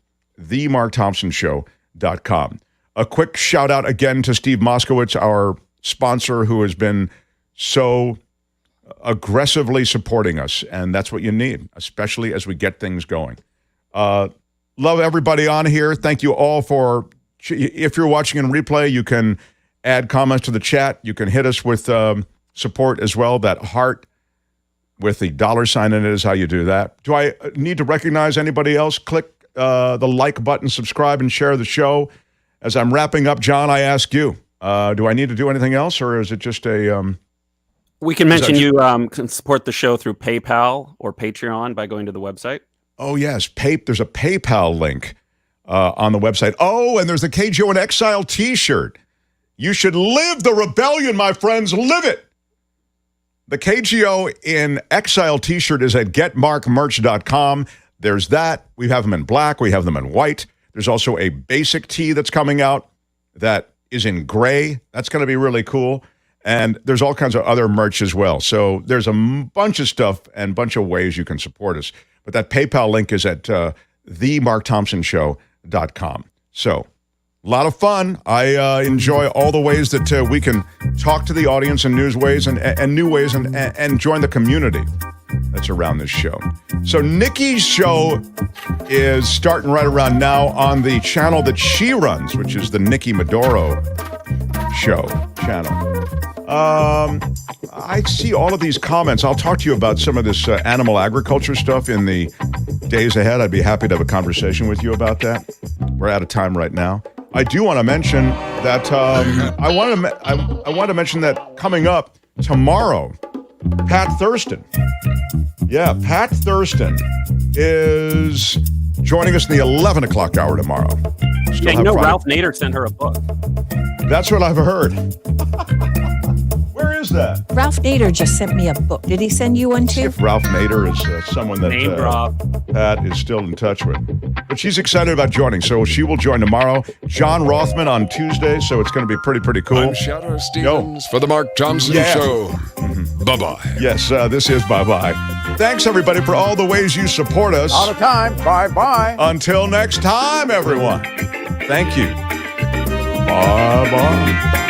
themarkthompsonshow.com. A quick shout out again to Steve Moskowitz, our sponsor, who has been so aggressively supporting us. And that's what you need, especially as we get things going. Love everybody on here. Thank you all for, if you're watching in replay, you can add comments to the chat. You can hit us with support as well. That heart with the $sign in it is how you do that. Do I need to recognize anybody else? Click the like button, subscribe, and share the show. As I'm wrapping up, John, I ask you, do I need to do anything else, or is it just a We can mention you can support the show through PayPal or Patreon by going to the website. Oh, yes. There's a PayPal link on the website. Oh, and there's the KGO in Exile t-shirt. You should live the rebellion, my friends. Live it. The KGO in Exile t-shirt is at getmarkmerch.com. There's that. We have them in black. We have them in white. There's also a basic tee that's coming out that is in gray. That's going to be really cool. And there's all kinds of other merch as well. So there's a bunch of stuff and bunch of ways you can support us. But that PayPal link is at themarkthompsonshow.com. So a lot of fun. I enjoy all the ways that we can talk to the audience in new ways and join the community that's around this show. So Nikki's show is starting right around now on the channel that she runs, which is the Nikki Maduro show channel. I see all of these comments. I'll talk to you about some of this animal agriculture stuff in the days ahead. I'd be happy to have a conversation with you about that. We're out of time right now. I do want to mention that I want to mention that coming up tomorrow, Pat Thurston. Yeah, Pat Thurston is joining us in the 11 o'clock hour tomorrow. Ralph Nader sent her a book. That's what I've heard. Where is that? Ralph Nader just sent me a book. Did he send you one too? If Ralph Nader is someone that Pat is still in touch with. But she's excited about joining, so she will join tomorrow. John Rothman on Tuesday, so it's going to be pretty cool. I'm Shadow Stevens for the Mark Thompson Show. Mm-hmm. Bye-bye. Yes, this is bye-bye. Thanks, everybody, for all the ways you support us. All the time. Bye-bye. Until next time, everyone. Thank you. Bye-bye.